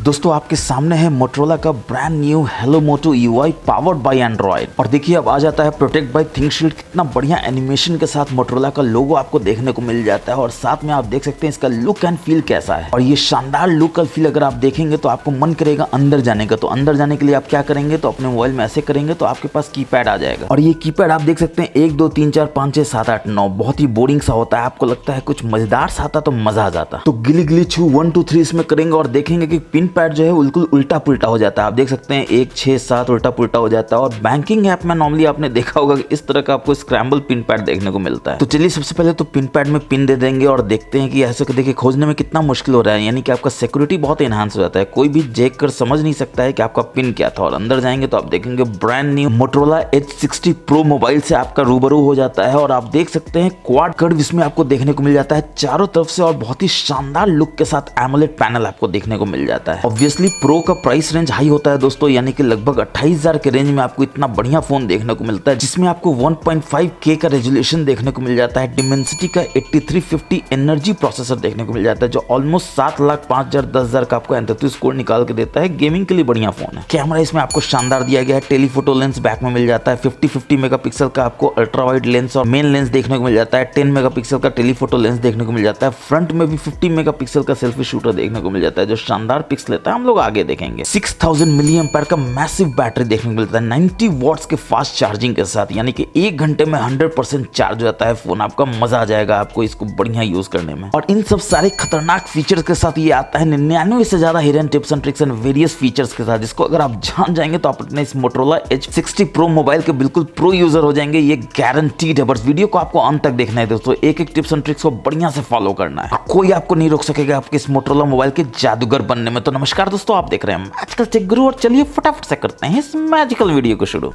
दोस्तों आपके सामने है मोटोरोला का brand new hello moto UI powered by Android. और देखिए अब आ जाता है प्रोटेक्ट बाय थिंकशील्ड। कितना बढ़िया एनिमेशन के साथ मोटोरोला का लोगो आपको देखने को मिल जाता है और साथ में आप देख सकते हैं इसका लुक एंड फील कैसा है। और ये शानदार लुक और फील अगर आप देखेंगे तो आपको मन करेगा अंदर जाने का। तो अंदर जाने के लिए आप क्या करेंगे, तो अपने मोबाइल में ऐसे करेंगे तो आपके पास कीपैड आ जाएगा। और ये कीपैड आप देख सकते हैं 1 2 3 4 5 6 7 8 9 बहुत ही बोरिंग सा होता है। आपको लगता है कुछ मजेदार सा आता तो मजा आ जाता। तो गिली गिली छू 1 2 3 इसमें करेंगे और देखेंगे कि पिन पैड जो है बिल्कुल उल्टा पुल्टा हो जाता है। आप देख सकते हैं 1 6 7 उल्टा पुल्टा हो जाता है। और बैंकिंग ऐप में नॉर्मली आपने देखा होगा कि इस तरह का आपको स्क्रैम्बल पिन पैड देखने को मिलता है। तो चलिए सबसे पहले तो पिन पैड में पिन दे देंगे और देखते हैं कि ऐसे देखिए खोजने में कितना मुश्किल हो रहा है, यानी कि आपका सिक्योरिटी बहुत एनहांस हो जाता है। कोई भी देख कर समझ नहीं सकता है कि आपका पिन क्या था। और अंदर जाएंगे तो आप देखेंगे brand new Motorola H60 Pro mobile से आपका रूबरू हो जाता है। और आप देख सकते हैं क्वाड कर्व इसमें आपको देखने को मिल जाता है चारों तरफ से और बहुत ही शानदार लुक के साथ एमोलेड पैनल आपको देखने को मिल जाता है। ऑब्वियसली प्रो का प्राइस रेंज हाई होता है दोस्तों, यानी कि लगभग 28,000 के रेंज में आपको इतना बढ़िया फोन देखने को मिलता है जिसमें आपको 1.5K का रेजोल्यूशन देखने को मिल जाता है। डिमेंसिटी का 8350 एनर्जी प्रोसेसर देखने को मिल जाता है जो ऑलमोस्ट 7,05,000 10,000 का आपको एंथेसिस स्कोर निकाल के देता है। गेमिंग के लिए बढ़िया फोन है। कैमरा इसमें आपको शानदार दिया गया है। टेलीफोटो लेंस बैक में मिल जाता है। 50-50 मेगापिक्सल का आपको अल्ट्रा वाइड लेंस और मेन लेंस देखने को मिल जाता है। 10 मेगापिक्सल का टेलीफोटो लेंस देखने को मिल जाता है। फ्रंट में भी 50 मेगापिक्सल का सेल्फी शूटर देखने को मिल जाता है जो शानदार पिक्स लेता है। हम लोग आगे देखेंगे 6000 मिली एम्पायर का मैसिव बैटरी देखने को मिलता है 90 वॉट्स के फास्ट चार्जिंग के साथ, यानी कि 1 घंटे में 100% चार्ज हो जाता है फोन। आपका मजा आ जाएगा आपको इसको बढ़िया यूज करने में। और इन सब सारे खतरनाक फीचर्स के साथ ये आता है 99 से ज्यादा hidden tips and tricks and various features के साथ, जिसको अगर आप जान जाएंगे तो आप अपने इस मोटोरोला H60 Pro मोबाइल के बिल्कुल प्रो यूजर हो जाएंगे, ये गारंटीड है। बस वीडियो को आपको अंत तक देखना है दोस्तों, एक एक टिप्स एंड ट्रिक्स को बढ़िया से फॉलो करना है। कोई आपको नहीं रोक सकेगा आपके इस मोटोरोला मोबाइल के जादूगर बनने में। तो नमस्कार दोस्तों, आप देख रहे हैं मैजिकल टेक गुरु और चलिए फटाफट से करते हैं इस मैजिकल वीडियो को शुरू।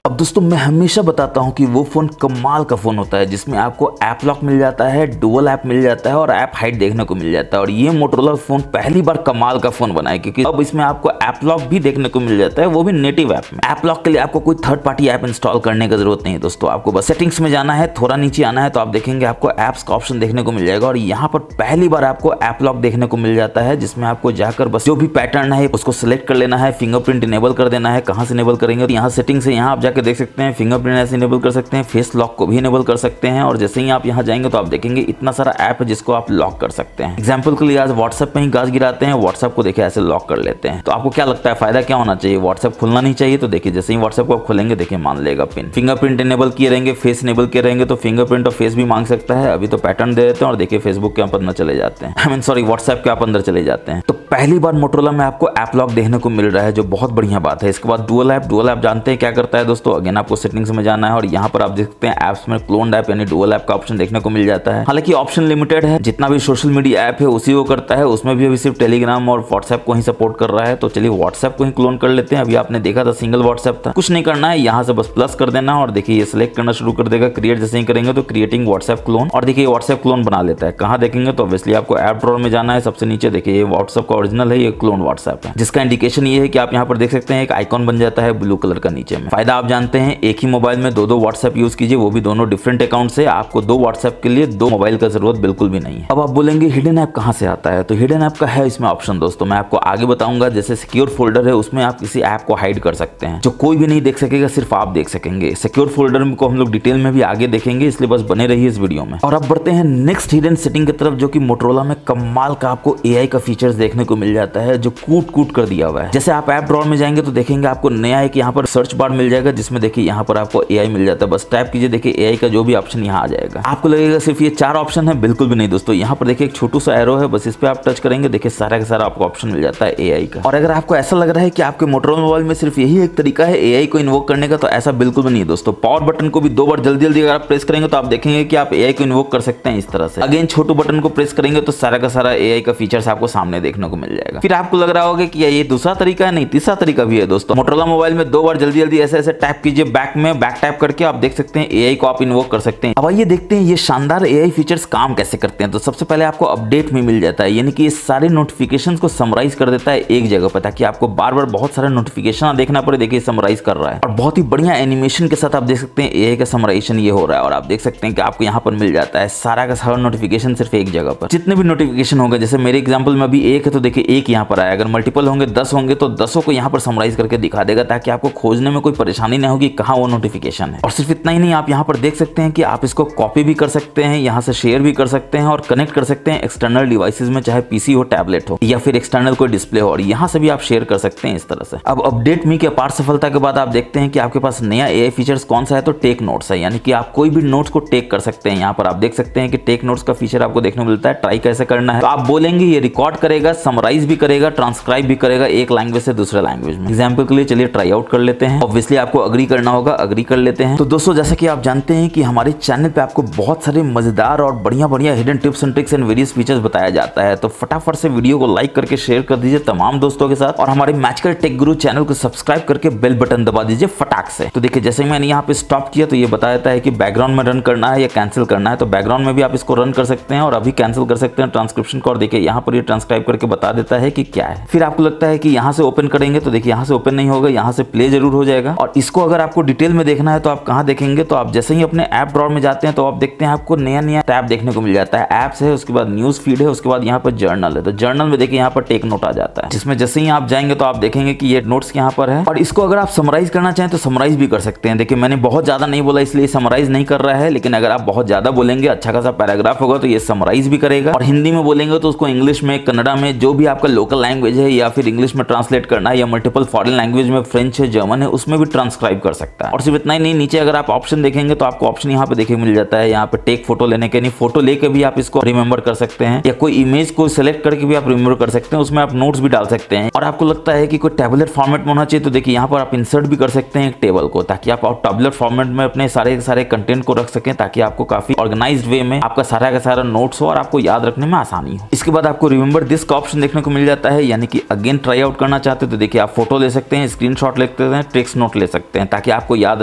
अब दोस्तों मैं हमेशा बताता हूं कि वो फोन कमाल का फोन होता है जिसमें आपको ऐप लॉक मिल जाता है, डुअल ऐप मिल जाता है और ऐप हाइड देखने को मिल जाता है। और ये मोटोरोला फोन पहली बार कमाल का फोन बना है क्योंकि अब इसमें आपको ऐप लॉक भी देखने को मिल जाता है, वो भी नेटिव ऐप में। ऐप लॉक के लिए आपको कोई थर्ड पार्टी ऐप इंस्टॉल करने की जरूरत नहीं है दोस्तों। आपको बस सेटिंग्स में जाना है, थोड़ा नीचे आना है तो आप देखेंगे आपको ऐप्स का ऑप्शन देखने को मिल जाएगा। और यहाँ पर पहली बार आपको ऐप लॉक देखने को मिल जाता है जिसमें आपको जाकर बस जो भी पैटर्न है उसको सिलेक्ट कर लेना है, फिंगरप्रिंट इनेबल कर देना है। कहाँ से इनेबल करेंगे, यहाँ सेटिंग से यहाँ आप जाकर देख सकते हैं फिंगरप्रिंट ऐसे इनेबल कर सकते हैं, फेस लॉक को भी इनेबल कर सकते हैं। और जैसे ही आप यहाँ जाएंगे तो आप देखेंगे इतना सारा ऐप है जिसको आप लॉक कर सकते हैं। एग्जांपल के लिए आज व्हाट्सएप पे ही गाज गिराते हैं, व्हाट्सएप को देखिए ऐसे लॉक कर लेते हैं। तो आपको क्या लगता है फायदा क्या होना चाहिए, व्हाट्सएप खुलना नहीं चाहिए? तो देखिए जैसे ही व्हाट्सएप को आप खोलेंगे देखिए मान लेगा पिन। फिंगरप्रिंट इनेबल किए रहेंगे, फेस इनेबल किए रहेंगे तो फिंगरप्रिंट और फेस भी मांग सकता है। अभी तो पैटर्न दे देते हैं और देखिए फेसबुक के आप अंदर चले जाते हैं, सॉरी व्हाट्सएप के आप अंदर चले जाते हैं। तो पहली बार मोटोरोला में आपको ऐप लॉक देखने को मिल रहा है जो बहुत बढ़िया बात है। इसके बाद डुअल ऐप जानते हैं क्या करता है दोस्तों। अगेन आपको सेटिंग्स में जाना है और यहाँ पर आप देख सकते हैं ऐप्स में क्लोन्ड ऐप यानी डुअल ऐप का ऑप्शन देखने को मिल जाता है। हालांकि ऑप्शन लिमिटेड है, जितना भी सोशल मीडिया ऐप है उसी को करता है। उसमें भी अभी सिर्फ टेलीग्राम और व्हाट्सएप को ही सपोर्ट कर रहा है। तो चलिए व्हाट्सएप को ही क्लोन कर लेते हैं। अभी आपने देखा था सिंगल व्हाट्सएप था, कुछ नहीं करना है, यहाँ से बस प्लस कर देना और देखिए ये सिलेक्ट करना शुरू कर देगा। क्रिएट जैसे ही करेंगे तो क्रिएटिंग व्हाट्सएप क्लोन, और देखिए व्हाट्सएप क्लोन बना लेता है। कहाँ देखेंगे तो ऑब्वियसली आपको ऐप ड्रॉअर में जाना है। सबसे नीचे देखिए ये व्हाट्सएप का ओरिजिनल है, ये क्लोन व्हाट्सएप है, जिसका इंडिकेशन ये है कि आप यहाँ पर देख सकते हैं एक आइकॉन बन जाता है ब्लू कलर का नीचे में। फायदा आप जानते हैं, एक ही मोबाइल में दो व्हाट्सएप यूज कीजिए, वो भी दोनों डिफरेंट अकाउंट से। आपको 2 व्हाट्सएप के लिए 2 मोबाइल का जरूरत बिल्कुल भी नहीं है। अब आप बोलेंगे हिडन ऐप कहां से आता है, तो हिडन ऐप का है इसमें ऑप्शन दोस्तों, मैं आपको आगे बताऊंगा। जैसे सिक्योर फोल्डर है उसमें आप किसी ऐप को हाइड कर सकते हैं जो कोई भी नहीं देख सकेगा, सिर्फ आप देख सकेंगे। सिक्योर फोल्डर को हम लोग डिटेल में भी आगे देखेंगे, इसलिए बस बने रहिए इस वीडियो में। और अब बढ़ते हैं नेक्स्ट हिडन सेटिंग की तरफ, जो कि मोटोरोला में कमाल का आपको AI का फीचर्स देखने को मिल जाता है जो कूट कर दिया हुआ है। जैसे आप ऐप ड्रॉअर में जाएंगे तो देखेंगे आपको नया एक यहाँ पर सर्च बार मिल जाएगा जिसमें देखिए यहाँ पर आपको AI मिल जाता है। बस टाइप कीजिए, देखिए AI का जो भी ऑप्शन यहाँ आ जाएगा। आपको लगेगा सिर्फ ये 4 ऑप्शन है, बिल्कुल भी नहीं दोस्तों। यहाँ पर देखिए एक छोटू सा एरो है, बस इस पे आप टच करेंगे देखिए सारा का सारा आपको ऑप्शन मिल जाता है AI का। और अगर आपको ऐसा लग रहा है कि आपके मोटोरोला मोबाइल में सिर्फ यही एक तरीका है AI को इन्वोक करने का, तो ऐसा बिल्कुल भी नहीं है दोस्तों। पावर बटन को भी 2 बार जल्दी अगर आप प्रेस करेंगे तो आप देखेंगे कि आप AI को इन्वोक कर सकते हैं इस तरह से। अगेन छोटू बटन को प्रेस करेंगे तो सारा का सारा AI का फीचर्स आपको सामने देखने को को मिल जाएगा। फिर आपको लग रहा होगा कि ये दूसरा तरीका है, नहीं तीसरा तरीका भी है दोस्तों। मोटोरोला मोबाइल में 2 बार जल्दी ऐसे टैप कीजिए बैक में, बैक टैप करके आप देख सकते हैं एआई को आप इन्वोक कर सकते हैं। अब आइए देखते हैं ये शानदार एआई फीचर्स काम कैसे करते हैं। तो सबसे पहले आपको अपडेट में मिल जाता है, यानी कि ये सारे नोटिफिकेशंस को समराइज कर देता है एक जगह पर, ताकि आपको बार बार बहुत सारे नोटिफिकेशन देखना पड़े। देखिए समराइज कर रहा है और बहुत ही बढ़िया एनिमेशन के साथ आप देख सकते हैं एआई का समराइजेशन ये हो रहा है। और आप देख सकते हैं कि आपको यहाँ पर मिल जाता है सारा का सारा नोटिफिकेशन सिर्फ एक जगह पर। जितने भी नोटिफिकेशन होंगे, जैसे मेरे एग्जांपल में अभी 1 है तो देखिए 1 यहाँ पर आया, अगर मल्टीपल होंगे 10 होंगे तो 10 को यहाँ पर समराइज करके दिखा देगा, ताकि आपको खोजने में कोई परेशानी ना होगी कहाँ वो नोटिफिकेशन है। और सिर्फ इतना ही नहीं, आप यहाँ पर देख सकते हैं कि आप इसको कॉपी भी कर सकते हैं, यहाँ से शेयर भी कर सकते हैं और कनेक्ट कर सकते हैं एक्सटर्नल डिवाइसेस में, चाहे पीसी हो, टैबलेट हो या फिर एक्सटर्नल कोई डिस्प्ले हो, और यहाँ से भी आप शेयर कर सकते हैं इस तरह से। अब अपडेट मी के अपार सफलता के बाद आप देखते हैं कि आपके पास नया एआई फीचर्स कौन सा है, तो टेक नोट्स है, यानी कि आप कोई भी नोट्स को टेक कर सकते हैं। यहाँ पर आप देख सकते हैं कि टेक नोट्स का फीचर आपको देखने को मिलता है। ट्राई कैसे करना है, तो आप बोलेंगे ये रिकॉर्ड करेगा, समराइज भी करेगा, ट्रांसक्राइब भी करेगा एक लैंग्वेज से दूसरे लैंग्वेज में। एग्जाम्पल के लिए चलिए ट्राई आउट कर लेते हैं। ऑब्वियसली आपको अग्री करना होगा, अग्री कर लेते हैं। तो दोस्तों जैसा कि आप जानते हैं कि हमारे चैनल पे आपको बहुत सारे मजेदार और बढ़िया hidden tips and tricks and various features बताया जाता है, तो फटाफट से वीडियो को लाइक करके शेयर कर दीजिए तमाम दोस्तों के साथ, और हमारे मैजिकल टेक गुरु चैनल को सब्सक्राइब करके बेल बटन दबा दीजिए फटाक से। तो देखिए जैसे मैंने यहाँ पे स्टॉप किया तो ये बता देता है कि बैकग्राउंड में रन करना है या कैंसिल करना है, तो बैकग्राउंड में भी आप इसको रन कर सकते हैं और अभी कैंसिल कर सकते हैं ट्रांसक्रिप्शन को। और देखिए यहाँ पर ये ट्रांसक्राइब करके बता देता है कि क्या है। फिर आपको लगता है कि यहाँ से ओपन करेंगे तो देखिए यहाँ से ओपन नहीं होगा, यहाँ से प्ले जरूर हो जाएगा। और इसको अगर आपको डिटेल में देखना है तो आप कहाँ देखेंगे, तो आप जैसे ही अपने ऐप ड्रॉअर में जाते हैं तो आप देखते हैं आपको नया टैब देखने को मिल जाता है। ऐप्स है, उसके बाद न्यूज फीड है, उसके बाद यहाँ पर जर्नल है। तो जर्नल में देखिए यहाँ पर टेक नोट आ जाता है, जिसमें जैसे ही आप जाएंगे तो आप देखेंगे कि ये नोट्स यहाँ पर है। और इसको अगर आप समराइज करना चाहें तो समराइज भी कर सकते हैं। देखिए मैंने बहुत ज्यादा नहीं बोला इसलिए समराइज नहीं कर रहा है, लेकिन अगर आप बहुत ज्यादा बोलेंगे, अच्छा खासा पैराग्राफ होगा तो ये समराइज भी करेगा। और हिंदी में बोलेंगे तो उसको इंग्लिश में, कन्नड़ा में, जो भी आपका लोकल लैंग्वेज है, या फिर इंग्लिश में ट्रांसलेट करना है, या मल्टीपल फॉरेन लैंग्वेज में फ्रेंच है, जर्मन है, उसमें भी ट्रांसक्राइब कर सकता है। और सिर्फ इतना ही नहीं, नीचे अगर आप ऑप्शन देखेंगे तो आपको ऑप्शन यहाँ पे देखने मिल जाता है, यहाँ पे टेक फोटो लेने के, नहीं फोटो लेके भी आप इसको रिमेंबर कर सकते हैं, या कोई इमेज को सिलेक्ट करके भी आप रिमेंबर कर सकते हैं, उसमें आप नोट्स भी डाल सकते हैं। और आपको लगता है कि कोई टैबलेट फॉर्मेट में होना चाहिए तो देखिए यहाँ पर आप इंसर्ट भी कर सकते हैं एक टेबल को, ताकि आप टैबलेट फॉर्मेट में अपने सारे कंटेंट को रख सकें, ताकि आपको काफी ऑर्गेनाइज्ड वे में आपका सारा का सारा नोट्स हो और आपको याद रखने में आसानी हो। इसके बाद आपको रिमेंबर दिस का ऑप्शन देखने को मिल जाता है, यानी कि अगेन ट्राई आउट करना चाहते हैं तो देखिए आप फोटो ले सकते हैं, स्क्रीनशॉट ले सकते हैं, टेक्स्ट नोट ले सकते हैं, ताकि आपको याद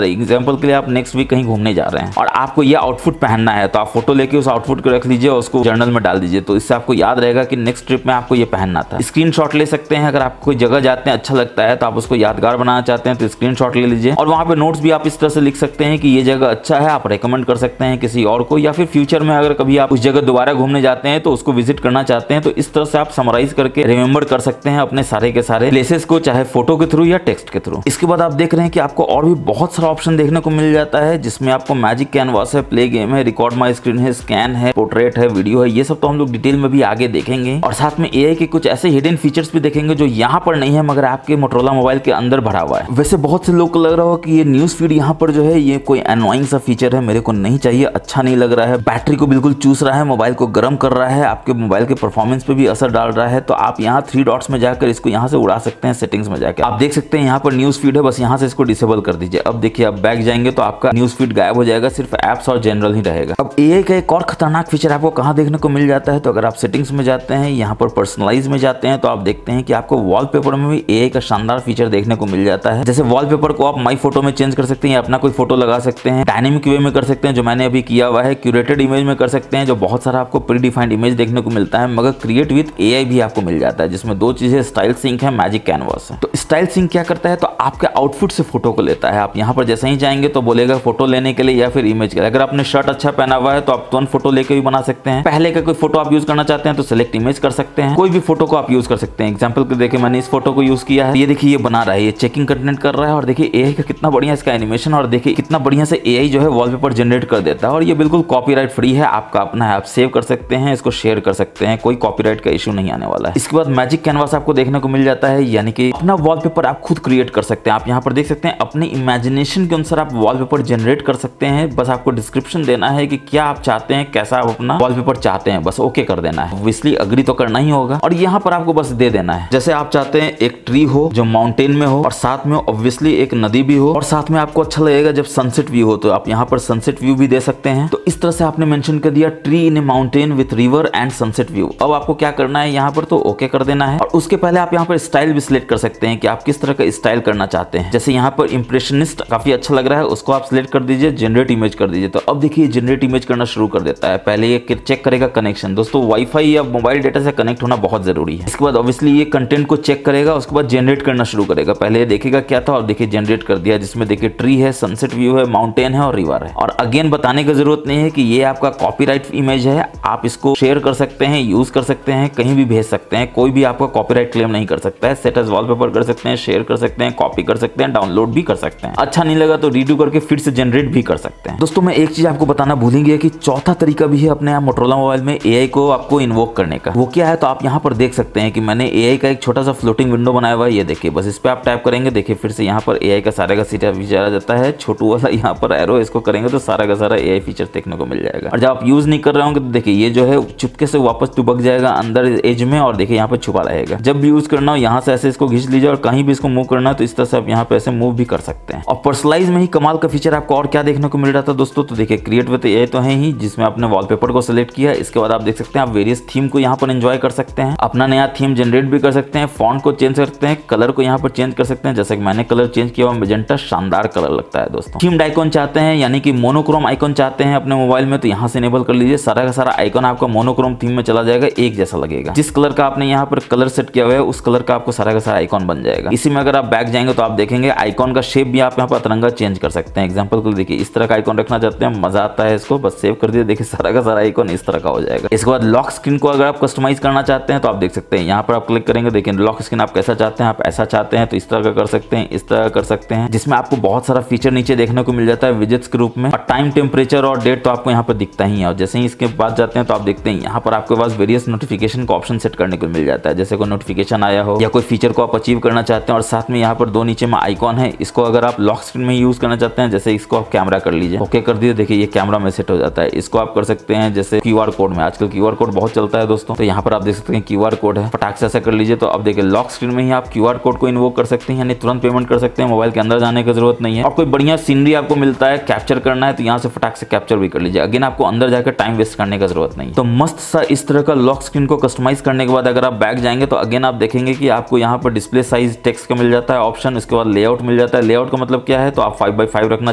रहे। एग्जांपल के लिए आप नेक्स्ट वीक कहीं घूमने जा रहे हैं और आपको ये आउटफिट पहनना है, तो आप फोटो लेके उस आउटफिट को रख लीजिए और उसको जर्नल में डाल दीजिए, तो इससे आपको याद रहेगा कि नेक्स्ट ट्रिप में आपको ये पहनना था। स्क्रीनशॉट ले सकते हैं, अगर आप कोई जगह जाते हैं अच्छा लगता है तो आप उसको यादगार बनाना चाहते हैं तो स्क्रीनशॉट ले लीजिए। और वहां पे नोट्स भी आप इस तरह से लिख सकते हैं कि ये जगह अच्छा है, आप रेकमेंड कर सकते हैं किसी और को, या फिर फ्यूचर में अगर कभी आप उस जगह दोबारा घूमने जाते हैं तो उसको विजिट करना चाहते हैं, तो इस तरह से आप समराइज करके रिमेंबर कर सकते हैं अपने सारे के सारे प्लेसेस को, चाहे फोटो के थ्रू या टेक्स्ट के थ्रू। इसके बाद आप देख रहे हैं कि आपको और भी बहुत सारा ऑप्शन देखने को मिल जाता है, जिसमें आपको मैजिक कैनवास है, प्ले गेम है, रिकॉर्ड माई स्क्रीन है, स्कैन है, पोर्ट्रेट है, वीडियो है, ये सब तो हम लोग डिटेल में भी आगे देखेंगे। और साथ में एआई के कुछ ऐसे हिडन फीचर्स भी देखेंगे जो यहाँ पर नहीं है, मगर आपके मोटोरोला मोबाइल के अंदर भरा हुआ है। वैसे बहुत से लोग को लग रहा हो कि ये न्यूज फीड यहाँ पर जो है ये कोई एनोइंग सा फीचर है, मेरे को नहीं चाहिए, अच्छा नहीं लग रहा है, बैटरी को बिल्कुल चूस रहा है, मोबाइल को गर्म कर रहा है, आपके मोबाइल के परफॉर्मेंस पे भी असर डाल रहा है, तो आप यहाँ 3 डॉट्स में जाकर इसको यहाँ से उड़ा सकते हैं। सेटिंग्स में जाकर आप देख सकते हैं यहाँ पर न्यूज फीड है, बस यहाँ से इसको डिसेबल कर दीजिए। अब देखिए आप बैक जाएंगे तो आपका न्यूज फीड गायब हो जाएगा, सिर्फ एप्स और जनरल ही रहेगा। अब एआई का एक और खतरनाक फीचर आपको कहाँ देखने को मिल जाता है, तो अगर आप सेटिंग्स में जाते हैं, यहाँ पर पर्सनलाइज में जाते हैं, तो आप देखते हैं कि आपको वॉलपेपर में भी एआई का शानदार फीचर देखने को मिल जाता है। जैसे वॉलपेपर को आप माई फोटो में चेंज कर सकते हैं, अपना कोई फोटो लगा सकते हैं, डायनेमिक वे में कर सकते हैं जो मैंने अभी किया हुआ है, क्यूरेटेड इमेज में कर सकते हैं जो बहुत सारा आपको प्री डिफाइंड इमेज देखने को मिलता है, मगर क्रिएट विद एआई भी आपको मिल जाता है, जिसमें 2 चीजें स्टाइल सिंक है, मैजिक कैनवास है। तो स्टाइल सिंक क्या करता है, तो आपके आउटफिट से फोटो को लेता है। आप यहाँ पर जैसे ही जाएंगे तो बोलेगा फोटो लेने के लिए या फिर इमेज के लिए। अगर आपने शर्ट अच्छा पहना हुआ है तो आप तुरंत फोटो लेके भी बना सकते हैं। पहले का कोई फोटो आप यूज करना चाहते हैं तो सिलेक्ट इमेज कर सकते हैं, कोई भी फोटो को आप यूज कर सकते हैं। एग्जांपल के देखिए मैंने इस फोटो को यूज किया है, ये देखिए ये बना रहा है, ये चेकिंग कंटेंट कर रहा है, और देखिए एआई का कितना बढ़िया इसका एनिमेशन, और देखिए कितना बढ़िया से एआई जो है वॉलपेपर जनरेट कर देता है। और ये बिल्कुल कॉपीराइट फ्री है, आपका अपना है, आप सेव कर सकते हैं, इसको शेयर कर सकते हैं, कोई कॉपीराइट का इशू नहीं आने वाला है। इसके बाद मैजिक कैनवास आपको देखने को मिल जाता है, यानी कि अपना वॉलपेपर आप खुद क्रिएट कर सकते हैं। आप यहाँ पर देख सकते हैं अपने इमेजिनेशन के अनुसार आप वॉलपेपर जनरेट कर सकते हैं। बस आपको डिस्क्रिप्शन देना है कि क्या आप चाहते हैं, कैसा आप अपना वॉलपेपर चाहते हैं, बस ओके कर देना है। ऑब्वियसली अग्री तो करना ही होगा, और यहाँ पर आपको बस दे देना है। जैसे आप चाहते हैं एक ट्री हो जो माउंटेन में हो, और साथ में ऑब्वियसली एक नदी भी हो, और साथ में आपको अच्छा लगेगा जब सनसेट व्यू हो, तो आप यहाँ पर सनसेट व्यू भी दे सकते हैं। तो इस तरह से आपने मेंशन कर दिया tree in A mountain with river and sunset view. अब आपको क्या करना है, यहाँ पर ऊपर तो ओके कर देना है। और उसके पहले आप यहाँ पर स्टाइल भी सिलेक्ट कर सकते हैं कि आप किस तरह का स्टाइल करना चाहते हैं। जैसे यहाँ पर इंप्रेशनिस्ट काफी अच्छा लग रहा है, उसको आप सिलेक्ट कर दीजिए, जनरेट इमेज कर दीजिए। तो अब देखिए जनरेट इमेज करना शुरू कर देता है। पहले ये चेक करेगा कनेक्शन। दोस्तों वाईफाई या मोबाइल डेटा से कनेक्ट होना बहुत जरूरी है। इसके बाद ऑब्वियसली ये कंटेंट को चेक करेगा, उसके बाद जनरेट करना शुरू करेगा। पहले ये देखेगा क्या था और देखिए जनरेट कर दिया, जिसमें देखिए ट्री है, सनसेट व्यू है, माउंटेन है और रिवर है। और अगेन बताने की जरूरत नहीं है कि ये आपका कॉपीराइट इमेज है, आप इसको शेयर कर सकते हैं, यूज कर सकते हैं, कहीं भी भेज सकते हैं, कोई भी आपका कॉपीराइट क्लेम नहीं कर सकता है। सेट एज वॉलपेपर कर सकते हैं, शेयर कर सकते हैं, कॉपी कर सकते हैं, डाउनलोड भी कर सकते हैं। अच्छा नहीं लगा तो रीडू करके फिर से जनरेट भी कर सकते हैं। दोस्तों मैं एक चीज आपको बताना भूल ही गया कि चौथा तरीका भी है अपने आप मोटोरोला मोबाइल में एआई को आपको इन्वोक करने का। वो क्या है तो आप यहाँ पर देख सकते हैं कि मैंने एआई का एक छोटा सा फ्लोटिंग विंडो बनाया हुआ है। ये देखिए, बस इस पे आप टैप करेंगे, देखिए फिर से यहाँ पर एआई का सारा का सीटा फीचर आ जाता है। छोटू वाला यहाँ पर एरो, इसको करेंगे तो सारा का सारा एआई फीचर देखने को मिल जाएगा। और जब आप यूज नहीं कर रहे होंगे तो देखिए ये जो है चुपके से वापस टुबक जाएगा अंदर एज में और देखिए यहाँ पर छुपा रहेगा। जब भी यूज करना हो यहाँ से ऐसे इसको खींच लीजिए और कहीं भी इसको मूव करना है तो इस तरह से आप यहाँ पे ऐसे मूव भी कर सकते हैं। और पर्सनलाइज में ही कमाल का फीचर आपको और क्या देखने को मिल रहा था दोस्तों, तो देखिए क्रिएट विद एआई तो है ही, जिसमें आपने वॉलपेपर को सिलेक्ट किया। इसके बाद आप देख सकते हैं आप वेरियस थीम को यहाँ पर एंजॉय कर सकते हैं, अपना नया थीम जनरेट भी कर सकते हैं, फॉन्ट को चेंज कर सकते हैं, कलर को यहाँ पर चेंज कर सकते हैं। जैसे कि मैंने कलर चेंज किया हुआ मैजेंटा, शानदार कलर लगता है दोस्तों। थीम्ड आइकॉन चाहते हैं यानी कि मोनोक्रोम आइकॉन चाहते हैं अपने मोबाइल में तो यहाँ से इनेबल कर लीजिए। सारा का सारा आइकॉन आपका मोनोक्रोम थीम में चला जाएगा, एक जैसा लगेगा। जिस कलर का आपने यहाँ पर कलर सेट किया हुआ है उस कलर का आपको सारा का सारा आइकॉन बन जाएगा। इसी में अगर आप बैक जाएंगे तो आप देखेंगे आइकॉन का शेप भी आप यहाँ पर तिरंगा चेंज कर सकते हैं। एग्जांपल को देखिए, इस तरह का आइकॉन रखना चाहते हैं, मजा आता है इसको, बस सेव कर दिए, देखिए सारा का सारा आइकॉन इस तरह का हो जाएगा। इसके बाद लॉक स्क्रीन को अगर आप कस्टमाइज करना चाहते हैं तो आप देख सकते हैं यहाँ पर आप क्लिक करेंगे, देखिए लॉक स्क्रीन आप कैसा चाहते हैं, आप ऐसा चाहते हैं तो इस तरह का कर सकते हैं, इस तरह कर सकते हैं, जिसमें आपको बहुत सारा फीचर नीचे देखने को मिल जाता है विजेट्स के रूप में। और टाइम, टेम्परेचर और डेट तो आपको यहाँ पर दिखता ही है। और जैसे ही इसके बाद जाते हैं तो आप देखते हैं यहाँ पर आपके पास वेरियस नोटिफिकेशन का ऑप्शन सेट करने को मिल जाता है। जैसे कोई नोटिफिकेशन आया हो या कोई फीचर को आप अचीव करना चाहते हैं और साथ में यहाँ पर दो नीचे में आइकॉन है, इसको अगर आप लॉक स्क्रीन में यूज करना चाहते हैं, जैसे इसको आप कैमरा कर लीजिए, ओके कर दिए, देखिए ये कैमरा में सेट हो जाता है। इसको आप कर सकते हैं जैसे क्यूआर कोड में, आजकल क्यूआर कोड बहुत चलता है दोस्तों, तो यहाँ पर आप देख सकते हैं क्यूआर कोड है, फटाक से ऐसा कर लीजिए। तो अब देखिए लॉक स्क्रीन में ही आप क्यूआर कोड को इन्वोक कर सकते हैं, यानी तुरंत पेमेंट कर सकते हैं, मोबाइल के अंदर जाने की जरूरत नहीं है। और कोई बढ़िया सीनरी आपको मिलता है, कैप्चर करना है तो यहाँ से फटाक से कैप्चर भी कर लीजिए। अगेन आपको अंदर जाकर टाइम वेस्ट करने की जरूरत नहीं। तो मस्त सा इस तरह का लॉक स्क्रीन को कस्टमाइज करने के बाद अगर आप बैक जाएंगे तो अगेन आप देखेंगे कि आपको यहाँ पर डिस्प्ले साइज टेक्स्ट का मिल जाता है ऑप्शन। इसके बाद लेआउट मिल जाता है। लेआउट का मतलब क्या है तो आप 5x5 रखना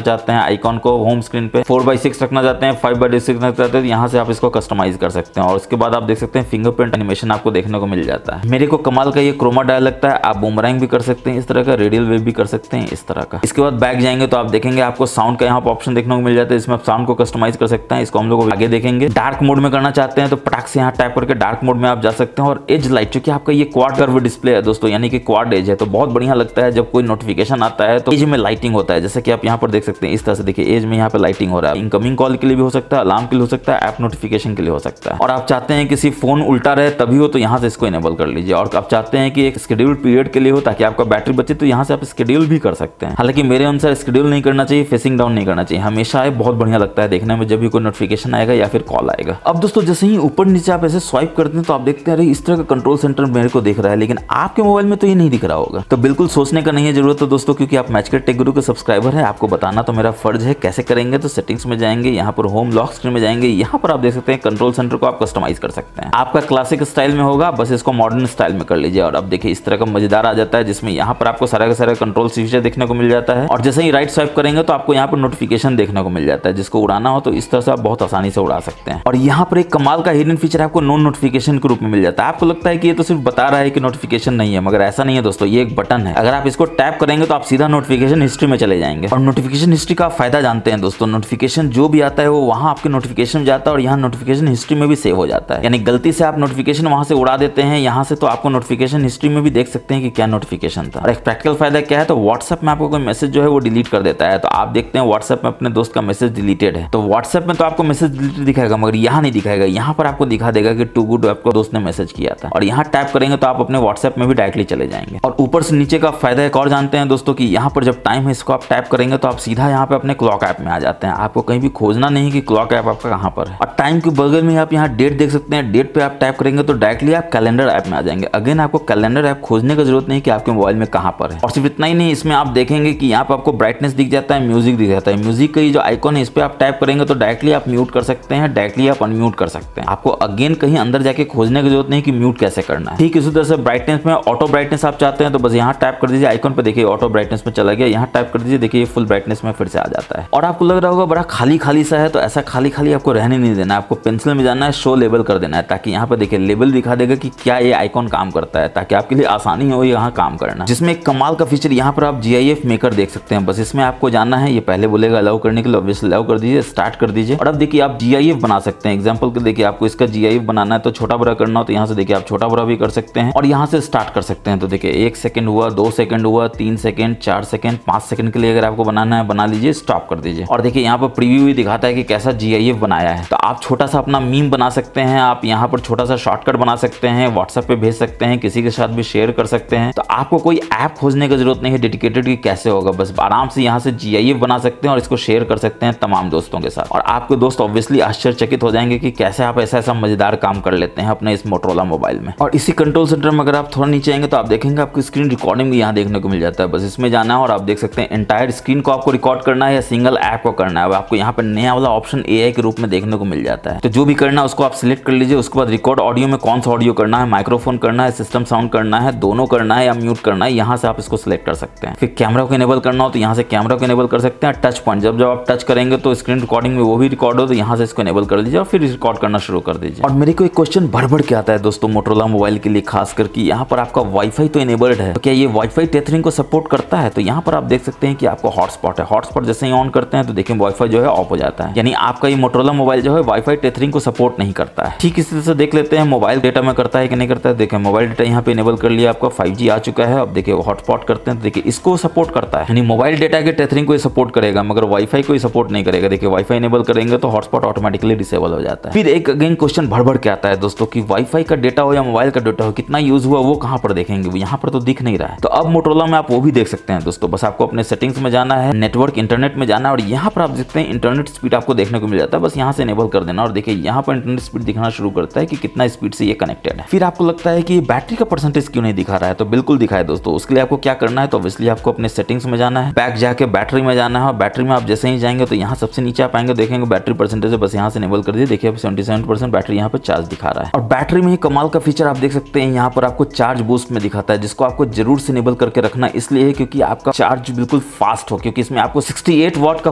चाहते हैं आइकॉन को होम स्क्रीन पे, 4x6 रखना चाहते हैं, 5x6 रखना चाहते हैं, यहाँ से आप इसको कस्टमाइज कर सकते हैं। और उसके बाद आप देख सकते हैं फिंगरप्रिंट एनिमेशन आपको देखने को मिल जाता है। मेरे को कमाल का ये क्रोमा डायल लगता है। आप बूमरैंग भी कर सकते हैं इस तरह का, रेडियल वेव भी कर सकते हैं इस तरह का। इसके बाद बैक जाएंगे तो आप देखेंगे आपको साउंड का यहाँ पर ऑप्शन देखने को मिल जाता है, इसमें आप साउंड को कस्टमाइज कर सकते हैं। इसको हम लोग आगे देखेंगे। डार्क मोड में करना चाहते हैं तो पटाख से यहाँ टैप करके डार्क मोड में आप जा सकते हैं। और एज लाइट, क्योंकि आपका ये क्वाड कर्व डिस्प्ले है दोस्तों, यानी कि क्वाड एज है, तो बहुत बढ़िया लगता है जब कोई नोटिफिकेशन आता है तो एज में लाइटिंग होता है। जैसे कि आप यहाँ पर देख सकते हैं इस तरह से, देखिए एज में यहाँ पे लाइटिंग हो रहा है। इनकमिंग कॉल के लिए भी हो सकता है, अलार्म के लिए हो सकता है, ऐप नोटिफिकेशन के लिए हो सकता है। और आप चाहते हैं किसी फोन उल्टा रहे तभी हो तो यहाँ से इसको इनेबल कर लीजिए। और आप चाहते हैं कि एक शेड्यूल पीरियड के लिए हो ताकि आपका बैटरी बचे तो यहाँ से आप शेड्यूल भी कर सकते हैं। हालांकि मेरे अनुसार शेड्यूल नहीं करना चाहिए, फेसिंग डाउन नहीं करना चाहिए, हमेशा आए, बहुत बढ़िया लगता है देखने में जब भी कोई नोटिफिकेशन आएगा या फिर कॉल आएगा। अब दोस्तों जैसे ही ऊपर नीचे आप ऐसे स्वाइप करते हैं तो आप देखते हैं अरे इस तरह का कंट्रोल सेंटर मेरे को दिख रहा है, लेकिन आपके मोबाइल में तो ये नहीं दिख रहा होगा। तो बिल्कुल सोचने का नहीं है जरूरत है दोस्तों, क्योंकि आप मैचकट टेक गुरु के सब्सक्राइबर है, आपको बताना तो मेरा फर्ज है। कैसे करेंगे तो सेटिंग्स में जाएंगे, यहाँ पर होम लॉक स्क्रीन में जाएंगे, यहाँ पर आप देख सकते हैं कंट्रोल सेंटर को आप कस्टमाइज कर सकते हैं। आपका क्लासिक स्टाइल में होगा, बस इसको मॉडर्न स्टाइल में कर लीजिए। और अब देखिए इस तरह का मजेदार आ जाता है, जिसमें यहाँ पर आपको सारा का सारा कंट्रोल फीचर देखने को मिल जाता है। और जैसे ही राइट स्वाइप करेंगे तो आपको यहाँ पर नोटिफिकेशन देखने को मिल जाता है, जिसको उड़ाना हो तो इस तरह से आप बहुत आसानी से उड़ा सकते हैं। और यहाँ पर एक कमाल का हिडन फीचर आपको नो नोटिफिकेशन के रूप में मिल जाता है। आपको लगता है कि ये तो सिर्फ बता रहा है कि नोटिफिकेशन नहीं है, मगर ऐसा नहीं है दोस्तों, ये एक बटन है। अगर आप इसको टैप करेंगे तो आप सीधा नोटिफिकेशन हिस्ट्री में चले जाएंगे। और नोटिफिकेशन हिस्ट्री का फायदा जानते हैं दोस्तों, नोटिफिकेशन जो भी आता है वो वहां आपके नोटिफिकेशन में जाता है और यहाँ नोटिफिकेशन हिस्ट्री में भी सेव हो जाता है। यानी गलती से आप नोटिफिकेशन वहां से उड़ा देते हैं यहाँ से, तो आपको नोटिफिकेशन हिस्ट्री में भी देख सकते हैं कि क्या नोटिफिकेशन था। और एक प्रैक्टिकल फायदा क्या है तो व्हाट्सएप में आपको कोई मैसेज जो है वो डिलीट कर देता है, तो आप देखते हैं व्हाट्सएप में अपने दोस्त का मैसेज डिलीटेड है, तो व्हाट्सएप में तो आपको मैसेज डिलीटेड दिखाएगा, मगर यहाँ नहीं दिखाएगा। यहाँ पर आपको दिखा देगा कि टू गुड आपको दोस्त ने मैसेज किया था। और यहाँ टैप करेंगे तो आप अपने व्हाट्सएप में भी डायरेक्टली चले जाएंगे। और ऊपर से नीचे का फायदा एक और जानते हैं दोस्तों कि यहाँ पर जब टाइम है इसको आप टैप करेंगे तो आप सीधा यहाँ पे अपने क्लॉक ऐप में आ जाते हैं। आपको कहीं भी खोजना नहीं कि क्लॉक ऐप आपका कहाँ पर है। और टाइम के बगल में आप यहाँ डेट देख सकते हैं, डेट पे आप टैप करेंगे तो डायरेक्टली आप कैलेंडर ऐप में आ जाएंगे। अगेन आपको कैलेंडर ऐप खोजने की जरूरत नहीं कि आपके मोबाइल में कहाँ पर है। और सिर्फ इतना ही नहीं, इसमें आप देखेंगे कि यहाँ पर आपको ब्राइटनेस दिख जाता है, म्यूजिक दिख जाता है। म्यूजिक का ये जो आइकॉन है इस पर आप टैप करेंगे तो डायरेक्टली आप म्यूट कर सकते हैं, डायरेक्टली आप अनम्यूट कर सकते हैं। आपको अगेन कहीं अंदर जाके खोजने की जरूरत नहीं हैं कि म्यूट कैसे करना है। ठीक इसी तरह से ब्राइटनेस में ऑटो ब्राइटनेस आप चाहते हैं तो बस यहाँ टैप कर दीजिए आइकन पे, देखिए ऑटो ब्राइटनेस में चला गया, यहाँ टैप कर दीजिए, देखिए फुल ब्राइटनेस में फिर से आ जाता है। और आपको लग रहा होगा बड़ा खाली खाली सा है, तो ऐसा खाली खाली आपको रहने नहीं देना है, आपको पेंसिल में जाना है, शो लेबल कर देना है, ताकि यहाँ पे देखिए लेबल दिखा देगा कि क्या ये आइकॉन काम करता है, ताकि आपके लिए आसानी हो यहाँ काम करना। जिसमें एक कमाल का फीचर यहाँ पर आप GIF मेकर देख सकते हैं, बस इसमें आपको जाना है, ये पहले बोलेगा अलाउ करने के लिए, ऑब्वियसली अलाउ कर दीजिए, स्टार्ट कर दीजिए। और अब देखिए आप GIF बना सकते हैं। एग्जांपल के देखिए आपको इसका GIF बनाना है तो छोटा बड़ा करना हो तो यहाँ से देखिए आप छोटा बड़ा भी कर सकते हैं और यहाँ से स्टार्ट कर सकते हैं। तो देखिए 1 सेकंड हुआ, 2 सेकंड हुआ, 3 सेकंड, 4 सेकंड, 5 सेकंड के लिए अगर आपको बनाना है बना लीजिए, स्टॉप कर दीजिए। और देखिए यहाँ पर प्रीव्यू भी दिखाता है कि कैसा GIF बनाया है। तो आप छोटा सा अपना मीम बना सकते हैं, आप यहाँ पर छोटा सा शॉर्टकट बना सकते हैं, व्हाट्सएप पे भेज सकते हैं, किसी के साथ भी शेयर कर सकते हैं। तो आपको कोई ऐप खोजने की जरूरत नहीं है डेडिकेटेड कि कैसे होगा, बस आराम से यहाँ से GIF बना सकते हैं और इसको शेयर कर सकते हैं तमाम दोस्तों के साथ। और आपके दोस्त ऑब्वियसली आश्चर्यचकित हो जाएंगे कि कैसे आप ऐसा मजेदार काम कर लेते हैं अपने इस मोटरोला मोबाइल में। और इसी कंट्रोल सेंटर में अगर आप थोड़ा नीचे आएंगे तो आप देखेंगे आपको स्क्रीन रिकॉर्डिंग भी यहाँ देखने को मिल जाता है। बस इसमें जाना है और आप देख सकते हैं एंटायर स्क्रीन को आपको रिकॉर्ड करना है या सिंगल ऐप को करना है। अब आपको यहाँ पर नया वाला ऑप्शन AI के रूप में देखने को मिल जाता है। तो जो भी करना है उसको आप सिलेक्ट कर लीजिए। उसके बाद रिकॉर्ड ऑडियो में कौन सा ऑडियो करना है, माइक्रोफोन करना है, सिस्टम साउंड करना है, दोनों करना है या म्यूट करना है, यहाँ से आप इसको सिलेक्ट कर सकते हैं। फिर कैमरा को इनेबल करना हो तो यहाँ से कैमरा को इनेबल कर सकते हैं। टच पॉइंट जब आप टच करेंगे तो स्क्रीन रिकॉर्डिंग में वो भी रिकॉर्ड हो, तो यहाँ से इसको इनेबल कर लीजिए और फिर रिकॉर्ड करना शुरू कर दीजिए। और मेरे को एक क्वेश्चन भर के आता है दोस्तों मोटरोला मोबाइल के लिए, खासकर कि यहाँ पर आपका वाईफाई तो इनेबल्ड है, तो क्या ये वाईफाई टेथरिंग को सपोर्ट करता है? तो यहाँ पर आप देख सकते हैं कि आपको हॉटस्पॉट है, हॉटस्पॉट जैसे ही ऑन करते हैं तो देखिए वाईफाई जो है ऑफ हो जाता है, यानी आपका ये मोटरोला मोबाइल जो है वाईफाई टेथरिंग को सपोर्ट नहीं करता है। ठीक इसी तरह से देख लेते हैं मोबाइल डेटा में करता है कि नहीं करता है। देखिए मोबाइल डेटा यहाँ पे इनेबल कर लिया, आपका 5G आ चुका है। अब देखिए हॉटस्पॉट करते हैं तो देखिए इसको सपोर्ट करता है, यानी मोबाइल डेटा के टेथरिंग को सपोर्ट करेगा मगर वाईफाई को सपोर्ट नहीं करेगा। देखिए वाईफाई इनेबल करेंगे तो हॉटस्पॉट ऑटोमेटिकली डिसेबल हो जाता है। फिर एक अगेन क्वेश्चन भड़ के आता है दोस्तों कि वाईफाई का डेटा हो या मोबाइल का डेटा हो, कितना यूज हुआ वो कहां पर देखेंगे, यहाँ पर तो दिख नहीं रहा है। तो अब मोटरोला में आप वो भी देख सकते हैं दोस्तों। बस आपको अपने सेटिंग्स में जाना है, नेटवर्क इंटरनेट में जाना है और यहाँ पर आप देखते हैं इंटरनेट स्पीड आपको देखने को मिल जाता है। बस यहाँ से इनेबल कर देना और देखिए यहाँ पर इंटरनेट स्पीड दिखाना शुरू करता है कि कितना स्पीड से ये कनेक्टेड है। फिर आपको लगता है कि बैटरी का परसेंटेज क्यों नहीं दिखा रहा है, तो बिल्कुल दिखाए दोस्तों। उसके लिए आपको क्या करना है, तो ऑब्वियसली आपको अपने सेटिंग्स में जाना है, बैक जाके बैटरी में जाना है और बैटरी में आप जैसे ही जाएंगे तो यहाँ सबसे नीचे आप आएंगे, देखेंगे बैटरी परसेंटेज है, बस यहाँ से इनेबल कर दिए। देखिए 77% बैटरी यहाँ पर चार्ज दिखा रहा है। और बैटरी में ही कमाल का फीचर आप देख सकते हैं, यहाँ पर आपको चार्ज बूस्ट में दिखाता है, जिसको आपको जरूर से इनेबल करके रखना इसलिए है क्योंकि आपका चार्ज बिल्कुल फास्ट हो, क्योंकि इसमें आपको 68 वाट का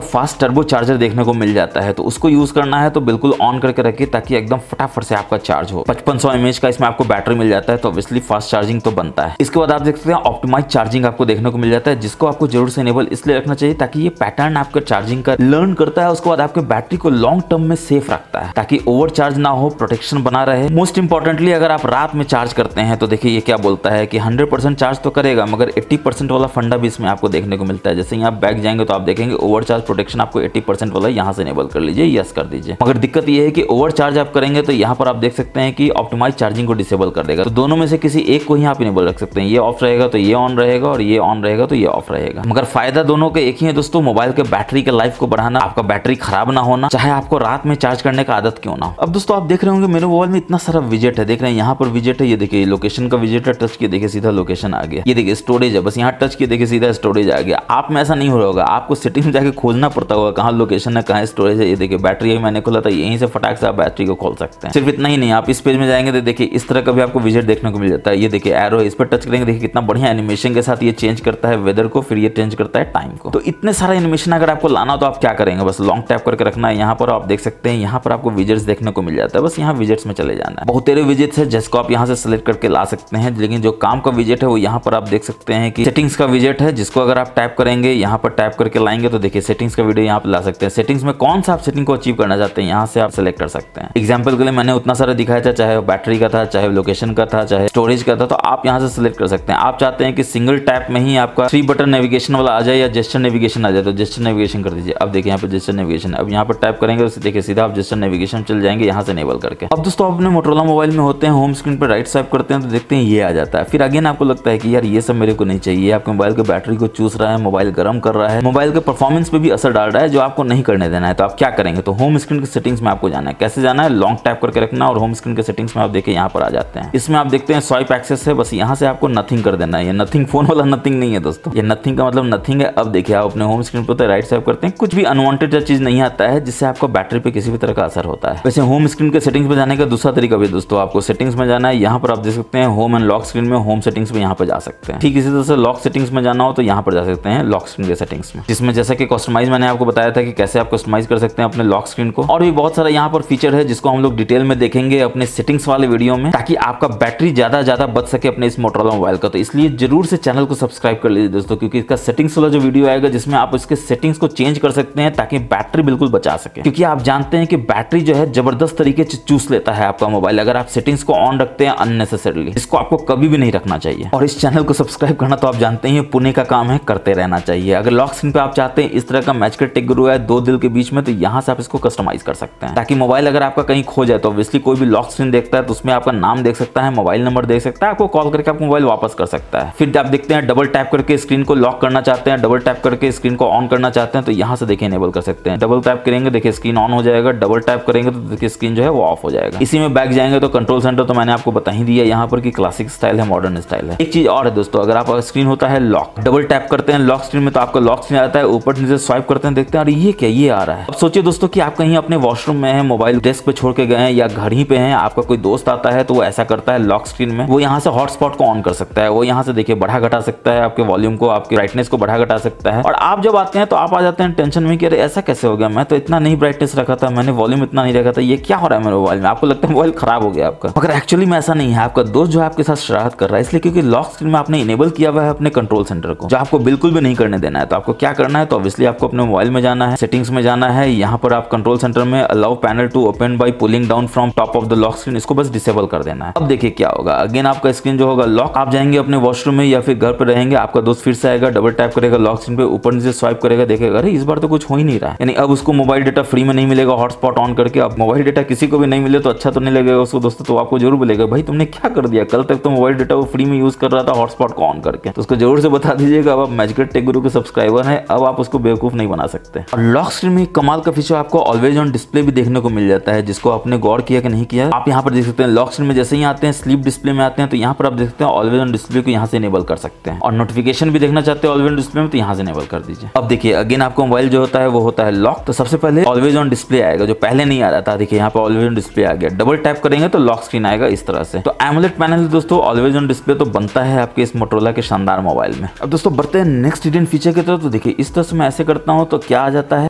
फास्ट टर्बो चार्जर देखने को मिल जाता है। तो उसको यूज करना है तो बिल्कुल ऑन करके रखिए ताकि एकदम फटाफट से आपका चार्ज हो। 5500 mAh का इसमें आपको बैटरी मिल जाता है, तो ऑब्वियसली फास्ट चार्जिंग तो बनता है। इसके बाद आप देख सकते हैं ऑप्टिमाइज चार्जिंग आपको देखने को मिल जाता है, जिसको आपको जरूर से इनेबल इसलिए रखना चाहिए ताकि ये पैटर्न आपका चार्जिंग का लर्न करता है। उसके बाद आपके बैटरी को लॉन्ग टर्म में सेफ रखता है ताकि ओवर चार्ज ना हो, प्रोटेक्शन बना रहे। मोस्ट इंपॉर्टेंटली अगर आप रात में चार्ज करते हैं तो देखिए ये क्या बोलता है कि 100% चार्ज तो करेगा मगर 80% वाला फंडा भी इसमें आपको देखने को मिलता है। जैसे ही आप बैक जाएंगे तो आप देखेंगे ओवर चार्ज प्रोटेक्शन आपको 80% वाला यहाँ से इनेबल कर लीजिए, यस कर दीजिए। मगर दिक्कत ये है कि ओवर चार्ज आप करेंगे तो यहाँ पर आप देख सकते हैं कि ऑप्टिमाइज चार्जिंग को डिसेबल कर देगा। तो दोनों में से किसी एक को ही आप इनेबल रख सकते हैं, ये ऑफ रहेगा तो ये ऑन रहेगा और ये ऑन रहेगा तो ये ऑफ रहेगा। मगर फायदा दोनों के एक ही है दोस्तों, मोबाइल के बैटरी के लाइफ को बढ़ाना, आपका बैटरी खराब ना होना, चाहे आपको रात में चार्ज करने का आदत क्यों ना हो। अब दोस्तों आप देख रहे होंगे मेरे मोबाइल में इतना सारा विजेट है, देख रहे हैं यहाँ पर विजेट है, ये देखिए लोकेशन का विजेट है, टच किए देखिए सीधा लोकेशन आ गया। ये देखिए स्टोरेज है, बस यहाँ टच किए देखिए सीधा स्टोरेज आ गया। आप में ऐसा नहीं हो रहा होगा, आपको सेटिंग में जाके खोजना पड़ता होगा कहाँ लोकेशन है कहाँ स्टोरेज है। ये देखिए बैटरी मैंने खोला था, यहीं से फटाक से आप बैटरी को खोल सकते हैं। सिर्फ इतना ही नहीं, आप इस पेज में जाएंगे तो देखिए इस तरह का भी आपको विजेट देखने को मिल जाता है। ये देखिए एरो है, इस पर टच करेंगे देखिए कितना बढ़िया एनिमेशन के साथ ये चेंज करता है वेदर को, फिर ये चेंज करता है टाइम को। तो इतने सारे एनिमेशन अगर आपको लाना हो तो आप क्या करेंगे, बस लॉन्ग टैप करके रखना है। यहाँ पर आप देख सकते हैं यहाँ पर आपको विजेट्स देखने को मिल जाता है, बस यहाँ विजेट्स में चले जाना है। बहुत तेरे विजेट्स है जिसको आप यहाँ से सिलेक्ट करके ला सकते हैं, लेकिन जो काम का विजेट है वो यहाँ पर आप देख सकते हैं कि सेटिंग्स का विजेट है, जिसको अगर आप टैप करेंगे यहाँ पर टैप करके लाएंगे तो देखिए सेटिंग्स का वीडियो यहाँ पे ला सकते हैं। सेटिंग्स में कौन सा आप सेटिंग को अचीव करना चाहते हैं यहाँ से आप सिलेक्ट कर सकते हैं। एग्जाम्पल के लिए मैंने उतना सारा दिखाया था, चाहे बैटरी का था, चाहे लोकेशन का था, चाहे स्टोरेज का था, तो आप यहाँ से सिलेक्ट कर सकते हैं। आप चाहते हैं कि सिंगल टैप में ही आपका 3 बटन नेविगेशन वाला आ जाए या जेस्चर नेविगेशन आ जाए तो जेस्चर नेविगेशन कर दीजिए। अब देखिए यहाँ पे जेस्चर नेविगेशन, अब यहाँ पर टैप करेंगे तो देखिए सीधा आप जेस्चर नेविगेशन चल जाएंगे यहाँ से इनेबल करके। अब दोस्तों अपने मोटरोला मोबाइल में होते हैं, होम स्क्रीन पर राइट स्वाइप करते हैं तो देखते हैं ये आ जाता है। फिर अगेन आपको लगता है कि यार ये सब मेरे को नहीं चाहिए, आपके मोबाइल के बैटरी को चूस रहा है, मोबाइल गर्म कर रहा है, मोबाइल के परफॉर्मेंस पे भी असर डाल रहा है, जो आपको नहीं करने देना है। तो आप क्या करेंगे, तो होम स्क्रीन के सेटिंग्स में आपको जाना है। कैसे जाना है, लॉन्ग टैप करके रखना और होम स्क्रीन के सेटिंग्स में आप देखिए यहाँ पर आ जाते हैं। इसमें आप देखते हैं स्वाइप एक्सेस है, बस यहाँ से आपको नथिंग कर देना है। ये नथिंग फोन वाला नथिंग नहीं है दोस्तों, ये नथिंग का मतलब नथिंग है। अब देखिए आप अपने होम स्क्रीन पर राइट स्वाइप करते हैं, कुछ भी अनवांटेड चीज नहीं आता है जिससे आपको बैटरी पे किसी भी तरह का असर होता है। वैसे होम स्क्रीन के सेटिंग्स पे जाने का दूसरा तरीका भी दोस्तों, आपको आपको सेटिंग्स में जाना है। यहाँ पर आप देख सकते हैं होम एंड लॉक स्क्रीन में होम सेटिंग्स में यहाँ पर जा सकते हैं। ठीक इसी तरह से लॉक सेटिंग्स में जाना हो तो यहाँ पर जा सकते हैं लॉक स्क्रीन के सेटिंग्स में, जिसमें जैसा कि कस्टमाइज मैंने आपको बताया था कि कैसे आप कस्टमाइज कर सकते हैं अपने लॉक स्क्रीन को। और भी बहुत सारा यहाँ पर फीचर है जिसको हम लोग डिटेल में देखेंगे अपने सेटिंग्स वाले वीडियो में, ताकि आपका बैटरी ज्यादा बच सके अपने इस मोटोरोला मोबाइल का। तो इसलिए जरूर से चैनल को सब्सक्राइब कर लीजिए दोस्तों, क्योंकि इसका सेटिंग्स वाला जो वीडियो आएगा जिसमें आप इसके सेटिंग्स को चेंज कर सकते हैं ताकि बैटरी बिल्कुल बचा सके। क्योंकि आप जानते हैं कि बैटरी जो है जबरदस्त तरीके से चूस लेता है आपका मोबाइल अगर आप सेटिंग्स को ऑन रखते हैं अननेसेसरली। इसको आपको कभी भी नहीं रखना चाहिए। और इस चैनल को सब्सक्राइब करना तो आप जानते हैं पुण्य का काम है, करते रहना चाहिए। अगर लॉक स्क्रीन पे आप चाहते हैं इस तरह का मैजिक टेक गुरु है 2 दिल के बीच में, तो यहाँ से आप इसको कस्टमाइज कर सकते हैं, ताकि मोबाइल अगर आपका कहीं खो जाए तो ऑब्वियसली कोई भी लॉक स्क्रीन देखता है तो उसमें आपका नाम देख सकता है, मोबाइल नंबर देख सकता है, आपको कॉल करके आपको मोबाइल वापस कर सकता है। फिर आप देखते हैं डबल टैप करके स्क्रीन को लॉक करना चाहते हैं, डबल टैप करके स्क्रीन को ऑन करना चाहते हैं तो यहाँ से देखिए इनेबल कर सकते हैं। डबल टैप करेंगे देखिए स्क्रीन ऑन हो जाएगा, डबल टैप करेंगे तो देखिए स्क्रीन जो है वो ऑफ हो जाएगा। इसी में बैक जाएंगे तो कंट्रोल सेंटर तो मैंने आपको बता ही दिया यहाँ पर कि क्लासिक स्टाइल है, मॉडर्न स्टाइल है। एक चीज और है दोस्तों, अगर आपका स्क्रीन होता है लॉक, डबल टैप करते हैं लॉक स्क्रीन में तो आपका लॉक स्क्रीन आता है, ऊपर नीचे स्वाइप करते हैं देखते हैं अरे ये क्या ये आ रहा है। अब सोचिए दोस्तों कि आप कहीं अपने वॉशरूम में हैं, मोबाइल डेस्क पे छोड़ के गए हैं या घर ही पे हैं, आपका कोई दोस्त आता है तो वो ऐसा करता है लॉक स्क्रीन में, वो यहाँ से हॉटस्पॉट को ऑन कर सकता है, वो यहाँ से देखिए बढ़ा घटा सकता है, आपके वॉल्यूम को आपकी ब्राइटनेस को बढ़ा घटा सकता है। और आप जब आते हैं तो आप आ जाते हैं टेंशन में कि अरे ऐसा कैसे हो गया, मैं तो इतना नहीं ब्राइटनेस रखा था, मैंने वॉल्यूम इतना नहीं रखा था, ये क्या हो रहा है मेरे मोबाइल में। आपको लगता है मोबाइल खराब हो गया आपका, मगर एक्चुअली में ऐसा नहीं है। आपका दोस्त जो है आपके साथ शरारत कर रहा है, इसलिए क्योंकि लॉक स्क्रीन में आपने इनेबल किया हुआ है अपने कंट्रोल सेंटर को, जो आपको बिल्कुल भी नहीं करने देना है। तो आपको क्या करना है, तो ऑब्वियसली आपको अपने मोबाइल में जाना है, सेटिंग्स में जाना है, यहाँ पर आप कंट्रोल सेंटर में allow panel to open by pulling down from top of the lock screen, इसको बस डिसेबल कर देना है। अब देखिए क्या होगा, अगेन आपका स्क्रीन जो होगा लॉक, आप जाएंगे अपने वॉशरूम में या फिर घर पर रहेंगे, आपका दोस्त फिर से आएगा, डबल टैप करेगा लॉक स्क्रीन पे, ऊपर नीचे स्वाइप करेगा, देखेगा अरे इस बार तो कुछ हो ही नहीं रहा है, यानी अब उसको मोबाइल डेटा फ्री में नहीं मिलेगा हॉटस्पॉट ऑन करके। अब मोबाइल डेटा किसी को भी नहीं मिले तो अच्छा तो नहीं लगेगा उसको दोस्तों, तो आपको जरूर बोलेगा भाई तुमने क्या कर दिया, कल तक तो मोबाइल डेटा वो फ्री में यूज कर रहा था हॉटस्पॉट को ऑन करके। तो उसको जरूर से बता दीजिएगा, अब आप मैजिक टेक गुरु के सब्सक्राइबर हैं, अब आप उसको बेवकूफ नहीं बना सकते। और लॉक स्क्रीन में कमाल का फीचर आपको ऑलवेज ऑन डिस्प्ले भी देखने को मिल जाता है, जिसको आपने गौर किया कि नहीं किया। आप यहाँ पर देख सकते हैं लॉक स्क्रीन में जैसे ही आते हैं स्लीप डिस्प्ले में आते हैं तो यहाँ पर आप देख सकते हैं ऑलवेज ऑन डिस्प्ले को यहाँ से इनेबल कर सकते हैं। और नोटिफिकेशन भी देखना चाहते हैं ऑलवेज ऑन डिस्प्ले में तो यहाँ से इनेबल कर दीजिए। अब देखिए अगेन आपको मोबाइल जो होता है वो होता है लॉक, तो सबसे पहले ऑलवेज ऑन डिस्प्ले आएगा जो पहले नहीं आ रहा था। देखिए यहाँ पे ऑलवेज ऑन डिस्प्ले आ गया, डबल टैप करेंगे तो लॉक स्क्रीन आएगा इस तरह से। तो एमोलेड पैनल दोस्तों ऑलवेज ऑन डिस्प्ले तो बनता है आपके इस मोटोरोला के शानदार मोबाइल में। अब दोस्तों बढ़ते हैं नेक्स्ट हिडन फीचर की तरफ। तो देखिए इस तरह से मैं ऐसे करता हूँ तो क्या आ जाता है,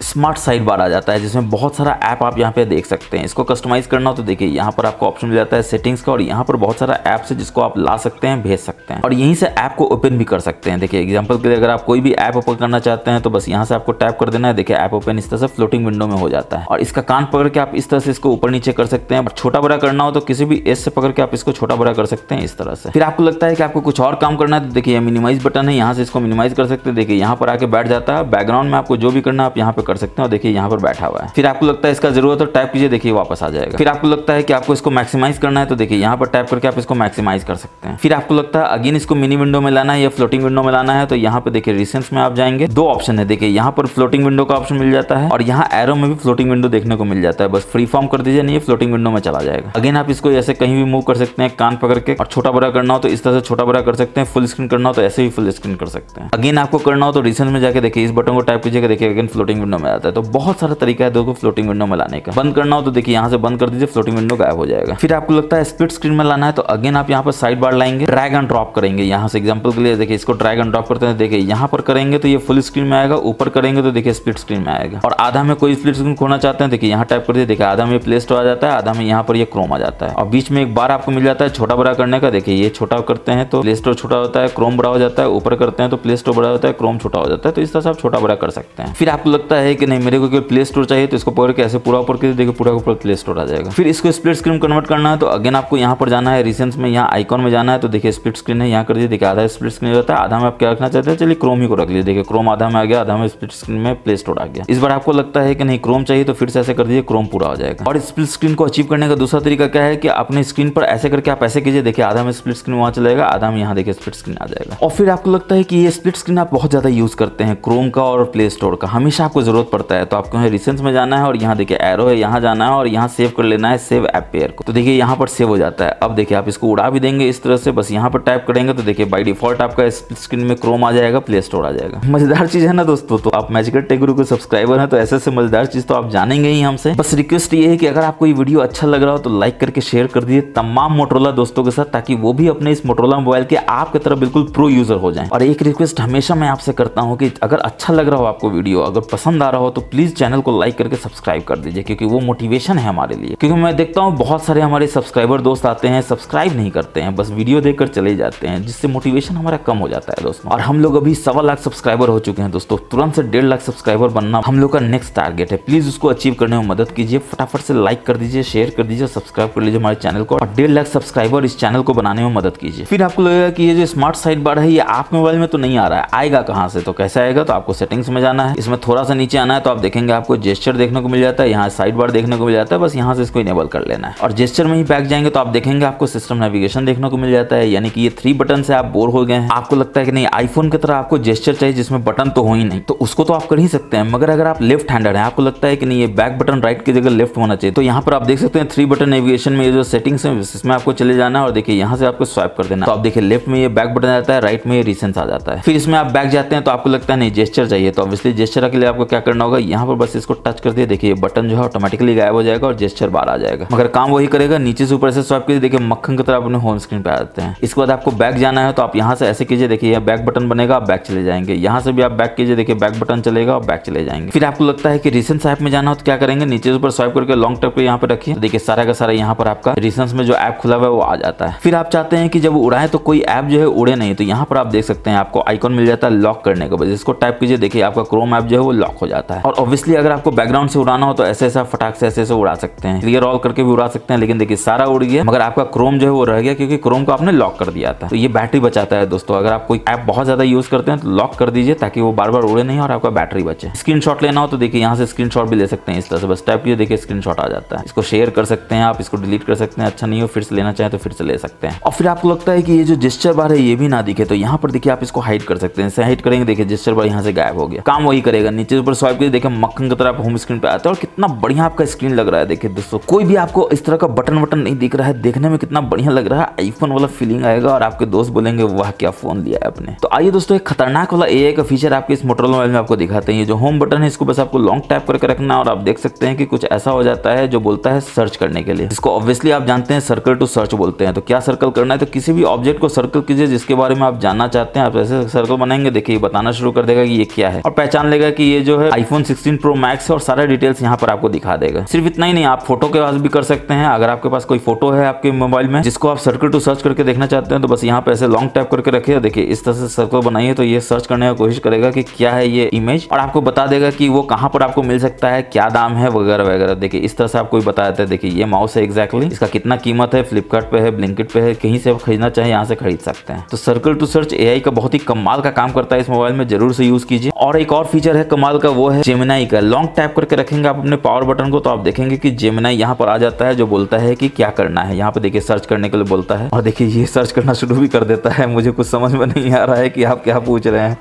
स्मार्ट साइड बार आ जाता है, जिसमें बहुत सारा ऐप आप यहाँ पे देख सकते हैं। इसको कस्टमाइज करना हो तो देखिए यहाँ पर आपको ऑप्शन मिल जाता है सेटिंग्स का, और यहाँ पर बहुत सारा ऐप है जिसको आप ला सकते हैं, भेज सकते हैं, और यहीं से ऐप को ओपन भी कर सकते हैं। देखिए एग्जाम्पल के लिए अगर आप कोई भी ऐप ओपन करना चाहते हैं तो बस यहाँ से आपको टैप कर देना है, देखिए ऐप ओपन इस तरह से फ्लोटिंग विंडो में हो जाता है। और इसका कान पकड़ के आप इस तरह से इसको ऊपर नीचे कर सकते हैं। छोटा बड़ा करना हो तो किसी भी एज से पकड़ के आप इसको छोटा बड़ा कर सकते हैं इस तरह से। फिर आपको लगता है कि आपको कुछ और काम करना है तो देखिए मिनिमाइज बटन है, यहाँ से इसको मिनिमाइज कर सकते हैं। देखिए यहाँ पर आके बैठ जाता है, बैकग्राउंड में आपको जो भी करना है आप यहाँ पे कर सकते हैं, और देखिए यहाँ पर बैठा हुआ है। फिर आपको लगता है इसका जरूरत है टैप कीजिए, देखिए वापस आ जाएगा। फिर आपको लगता है कि आपको इसको मैक्सिमाइज करना है तो देखिए यहाँ पर टैप करके आप इसको मैक्सिमाइज कर सकते हैं। फिर आपको लगता है अगेन इसको मिनी विंडो में लाना है या फ्लोटिंग विंडो में लाना है तो यहाँ पे देखिए रिसेंट्स में आप जाएंगे, दो ऑप्शन है। देखिए यहाँ पर फ्लोटिंग विंडो का ऑप्शन मिल जाता है और यहाँ एरो में भी फ्लोटिंग विंडो देखने को मिल जाता है। बस फ्री फॉर्म कर दीजिए, नहीं फ्लोटिंग विंडो में चला जाएगा। अगेन आप इसको ऐसे कहीं भी मूव कर सकते हैं कान पकड़ के, और छोटा बड़ा करना हो तो इस तरह से छोटा बड़ा कर सकते हैं, फुल स्क्रीन करना हो तो ऐसे भी फुल स्क्रीन कर सकते हैं। अगेन आपको करना हो तो रिसेंट में जाके देखिए इस बटन को टाइप कीजिएगा, देखिए अगेन फ्लोटिंग विंडो में आता है। तो बहुत सारा तरीका है देखो फ्लोटिंग विंडो में लाने का। बंद करना हो तो देखिए यहाँ से बंद कर दीजिए, फ्लोटिंग विंडो गायब हो जाएगा। फिर आपको लगता है स्प्लिट स्क्रीन में लाना है तो अगेन आप यहाँ पर साइड बार लाएंगे, ड्रैग एंड ड्रॉप करेंगे। यहाँ से एग्जांपल के लिए देखिए इसको ड्रैग एंड ड्रॉप करते हैं, देखिए यहाँ पर करेंगे तो ये फुल स्क्रीन में आएगा, ऊपर करेंगे तो देखिए स्प्लिट स्क्रीन में आएगा। और आधा में कोई स्प्लिट स्क्रीन खोलना चाहते हैं देखिए यहाँ टाइप कर दिए, देखिए आधा में प्ले स्टोर आ जाता है, आधा में यहाँ पर ये क्रोम आ जाता है। और बीच में एक बार आपको मिल जाता है छोटा बड़ा करने का। देखिए ये छोटा करते हैं तो प्ले स्टोर छोटा होता है, क्रोम बड़ा हो जाता है, ऊपर करते हैं तो प्ले स्टोर बड़ा होता है, क्रोम छोटा हो जाता है। तो इस तरह से आप छोटा बड़ा कर सकते हैं। फिर आपको लगता है कि नहीं मेरे को प्ले स्टोर चाहिए तो इसको पकड़ के ऐसे पूरा ऊपर के देखिए पूरा ऊपर प्ले स्टोर आ जाएगा। फिर इसको स्प्लिट स्क्रीन कन्वर्ट करना है तो अगेन आपको यहाँ पर जाना है रिसेंट्स में, यहाँ आइकॉन में जाना है तो देखिए स्प्लिट स्क्रीन है, यहाँ कर दीजिए। देखिए आधा स्प्लिट स्क्रीन होता है, आधा में आप क्या रखना चाहते हैं, चलिए क्रोम ही को रख लीजिए। देखिए क्रोम आधा में आ गया, आधा में स्प्लिट स्क्रीन में प्ले स्टोर आ गया। इस बार आपको लगता है कि नहीं क्रोम चाहिए तो फिर से ऐसे कर दीजिए, क्रोम पूरा हो जाएगा। और स्प्लिट स्क्रीन को अचीव करने का दूसरा तरीका क्या है कि अपने स्क्रीन पर ऐसे करके आप ऐसे कीजिए, देखिए आधा में स्प्लिट स्क्रीन वहां चलेगा, आधा में यहाँ देखिए स्प्लिट स्क्रीन आ जाएगा। और फिर आपको लगता है कि ये स्प्लिट स्क्रीन आप बहुत ज्यादा यूज करते हैं क्रोम का और प्ले स्टोर का, हमेशा आपको जरूरत पड़ता है तो आपको रिसेंट्स में जाना है और यहाँ देखिए एरो है, यहाँ जाना है और यहाँ सेव कर लेना है सेव ऐप पेयर को। तो देखिए यहाँ पर सेव हो जाता है। अब देखिए आप इसको उड़ा भी देंगे इस तरह से, बस यहाँ पर टाइप करेंगे तो देखिए बाय डिफॉल्ट आपका स्प्लिट स्क्रीन में क्रोम आ जाएगा, प्ले स्टोर आ जाएगा। मजेदार चीज है ना दोस्तों। तो आप मैजिक टेक गुरु के सब्सक्राइबर हैं तो ऐसे मजेदार चीज तो आप जानेंगे ही हमसे। बस रिक्वेस्ट ये है कि अगर आपको ये वीडियो अच्छा लग रहा हो तो लाइक करके शेयर शेयर कर दीजिए तमाम मोटरोला दोस्तों के साथ, ताकि वो भी अपने इस मोटरोला मोबाइल के आपकी तरह बिल्कुल प्रो यूजर हो जाएं। और एक रिक्वेस्ट हमेशा मैं आपसे करता हूं कि अगर अच्छा लग रहा हो आपको वीडियो, अगर पसंद आ रहा हो तो प्लीज चैनल को लाइक करके सब्सक्राइब कर दीजिए, क्योंकि वो मोटिवेशन है हमारे लिए। क्योंकि मैं देखता हूँ बहुत सारे हमारे सब्सक्राइबर दोस्त आते हैं, सब्सक्राइब नहीं करते हैं, बस वीडियो देखकर चले जाते हैं, जिससे मोटिवेशन हमारा कम हो जाता है दोस्तों। और हम लोग अभी 1.25 लाख सब्सक्राइबर हो चुके हैं दोस्तों। तुरंत से 1.5 लाख सब्सक्राइबर बनना हम लोग का नेक्स्ट टारगेट है। प्लीज उसको अचीव करने में मदद कीजिए, फटाफट से लाइक कर दीजिए, शेयर कर दीजिए, सब्सक्राइब कर लीजिए हमारे चैनल को, और 1.5 लाख सब्सक्राइबर इस चैनल को बनाने में मदद कीजिए। फिर आपको लगेगा कि ये जो स्मार्ट साइड बार है ये आपके मोबाइल में तो नहीं आ रहा है, आएगा कहाँ से? तो कैसे आएगा? तो आपको सेटिंग्स में जाना है, इसमें थोड़ा सा नीचे आना है तो आप देखेंगे आपको जेस्चर देखने को मिल जाता है, यहाँ साइड बार देखने को मिल जाता है, बस यहाँ से इसको इनेबल कर लेना है। और जेस्चर में ही बैक जाएंगे तो आप देखेंगे आपको सिस्टम नेविगेशन देखने को मिल जाता है, यानी कि ये 3 बटन से आप बोर हो गए हैं, आपको लगता है कि नहीं आईफोन की तरह आपको जेस्चर चाहिए जिसमें बटन तो हो ही नहीं, तो उसको तो आप कर ही सकते हैं। मगर अगर आप लेफ्ट हैंडर हैं, आपको लगता है कि नहीं ये बैक बटन राइट की जगह लेफ्ट होना चाहिए, तो यहाँ पर आप देख सकते हैं 3 बटन नेविगेशन में ये जो सेटिंग्स है इसमें आपको चले जाना है, और देखिए यहाँ से आपको स्वाइप कर देना। तो आप देखिए लेफ्ट में ये बैक बटन आता है, राइट में ये रिसेंस आ जाता है। फिर इसमें आप बैक जाते हैं तो आपको लगता है नहीं जेस्चर चाहिए, तो ऑब्वियसली जेस्चर के लिए आपको क्या करना होगा, यहाँ पर बस इसको टच कर दिए, देखिए बटन जो है ऑटोमेटिकली गायब हो जाएगा और जेस्चर बाहर आ जाएगा। मगर काम वही करेगा, नीचे से ऊपर से स्वाइप कीजिए, देखिए मक्खन की तरह अपने होम स्क्रीन पे आ जाते हैं। इसके बाद आपको बैक जाना है तो आप यहाँ से ऐसे कीजिए, देखिए यहाँ बैक बटन बनेगा, आप बैक चले जाएंगे। यहाँ से भी आप बैक कीजिए, देखिए बैक बटन चलेगा और बैक चले जाएंगे। फिर आपको लगता है कि रिसेंस ऐप में जाना हो तो क्या करेंगे, नीचे से ऊपर स्वाइप करके लॉन्ग टैप पे यहाँ पे रखिए, देखिए सारा का सारा यहाँ पर आपका रिसेंस में जो ऐप खुला हुआ है वो आ जाता है। फिर आप चाहते हैं कि जब उड़ाए तो कोई ऐप जो है उड़े नहीं, तो यहाँ पर आप देख सकते हैं आपको आइकॉन मिल जाता है लॉक करने के बाद, इसको टाइप कीजिए, देखिए आपका क्रोम ऐप जो है वो लॉक हो जाता है। और ऑब्वियसली अगर आपको बैकग्राउंड से उड़ाना हो तो ऐसे ऐसा फटाक से ऐसे उड़ा सकते हैं, क्लियर ऑल करके भी उड़ा सकते हैं, लेकिन देखिए सारा उड़ गया, मगर आपका क्रोम जो है वो रह गया, क्योंकि क्रोम को आपने लॉक कर दिया था। तो ये बैटरी बचाता है दोस्तों, अगर आप कोई ऐप बहुत ज्यादा यूज करते हैं तो लॉक कर दीजिए ताकि वो बार बार उड़े नहीं और आपका बैटरी बचे। स्क्रीनशॉट लेना हो तो देखिए यहाँ से स्क्रीनशॉट भी ले सकते हैं, इस तरह से बस टाइप कीजिए, देखिए स्क्रीनशॉट आ जाता है। इसको शेयर कर सकते हैं आप, इसको डिलीट कर सकते हैं, अच्छा नहीं हो फिर से लेना चाहे तो फिर से ले सकते हैं। और फिर आपको लगता है कि ये जो जेस्चर बार है ये भी ना दिखे, तो यहाँ पर देखिए आप इसको हाइड कर सकते हैं, इसे हाइड करेंगे, देखिए जेस्चर बार यहाँ से गायब हो गया। काम वही करेगा, नीचे ऊपर स्वाइप कीजिए, देखिए मक्खन की तरह आप होम स्क्रीन पे आता है, और कितना बढ़िया आपका स्क्रीन लग रहा है। देखिए दोस्तों कोई भी आपको इस तरह का बटन नहीं दिख रहा है, देखने में कितना बढ़िया लग रहा है, आईफोन वाला फीलिंग आएगा और आपके दोस्त बोलेंगे वाह क्या फोन लिया है आपने। तो आइए दोस्तों एक खतरनाक वाला एआई का फीचर आपके इस मोटरोला मोबाइल में आपको दिखाते हैं। ये जो होम बटन है इसको बस आपको लॉन्ग टैप करके रखना है, और आप देख सकते हैं कि कुछ ऐसा हो जाता है जो बोलता है सर्च करने के लिए, इसको ऑब्वियसली आप जानते हैं सर्कल टू सर्च बोलते हैं। तो क्या सर्कल करना है, तो किसी भी ऑब्जेक्ट को सर्कल कीजिए जिसके बारे में आप जानना चाहते हैं, आप ऐसे सर्कल बनाएंगे, देखिए बताना शुरू कर देगा कि ये क्या है, और पहचान लेगा कि ये जो है आईफोन 16 प्रो मैक्स है, और सारा डिटेल्स यहाँ पर आपको दिखा देगा। सिर्फ इतना ही नहीं, आप फोटो के पास भी कर सकते हैं। अगर आपके पास कोई फोटो है आपके मोबाइल में जिसको आप सर्कल टू सर्च करके देखना चाहते हैं, तो बस यहाँ पे ऐसे लॉन्ग टैप करके रखिए, देखिए इस तरह से सर्कल बनाइए, तो ये सर्च करने की कोशिश करेगा कि क्या है ये इमेज, और आपको बता देगा कि वो कहाँ पर आपको मिल सकता है, क्या दाम है वगैरह वगैरह। देखिए इस तरह से आपको बता देता है, देखिए ये माउस है एग्जैक्टली, इसका कितना कीमत है, फ्लिपकार्ट पे है, ब्लिंकिट पे है, कहीं से खरीदना चाहे यहाँ से खरीद सकते हैं। तो सर्कल टू सर्च एआई का बहुत ही कमाल का काम करता है इस मोबाइल में, जरूर से यूज कीजिए। और एक और फीचर है कमाल का, वो है जेमिनाई का। लॉन्ग टैप करके रखेंगे आप अपने पावर बटन को, तो आप देखेंगे कि जेमिनाई यहाँ पर आ जाता है, जो बोलता है कि क्या करना है। यहाँ पे देखिए सर्च करने के लिए बोलता है, और देखिए ये सर्च करना शुरू भी कर देता है। मुझे कुछ समझ में नहीं आ रहा है कि आप क्या पूछ रहे हैं।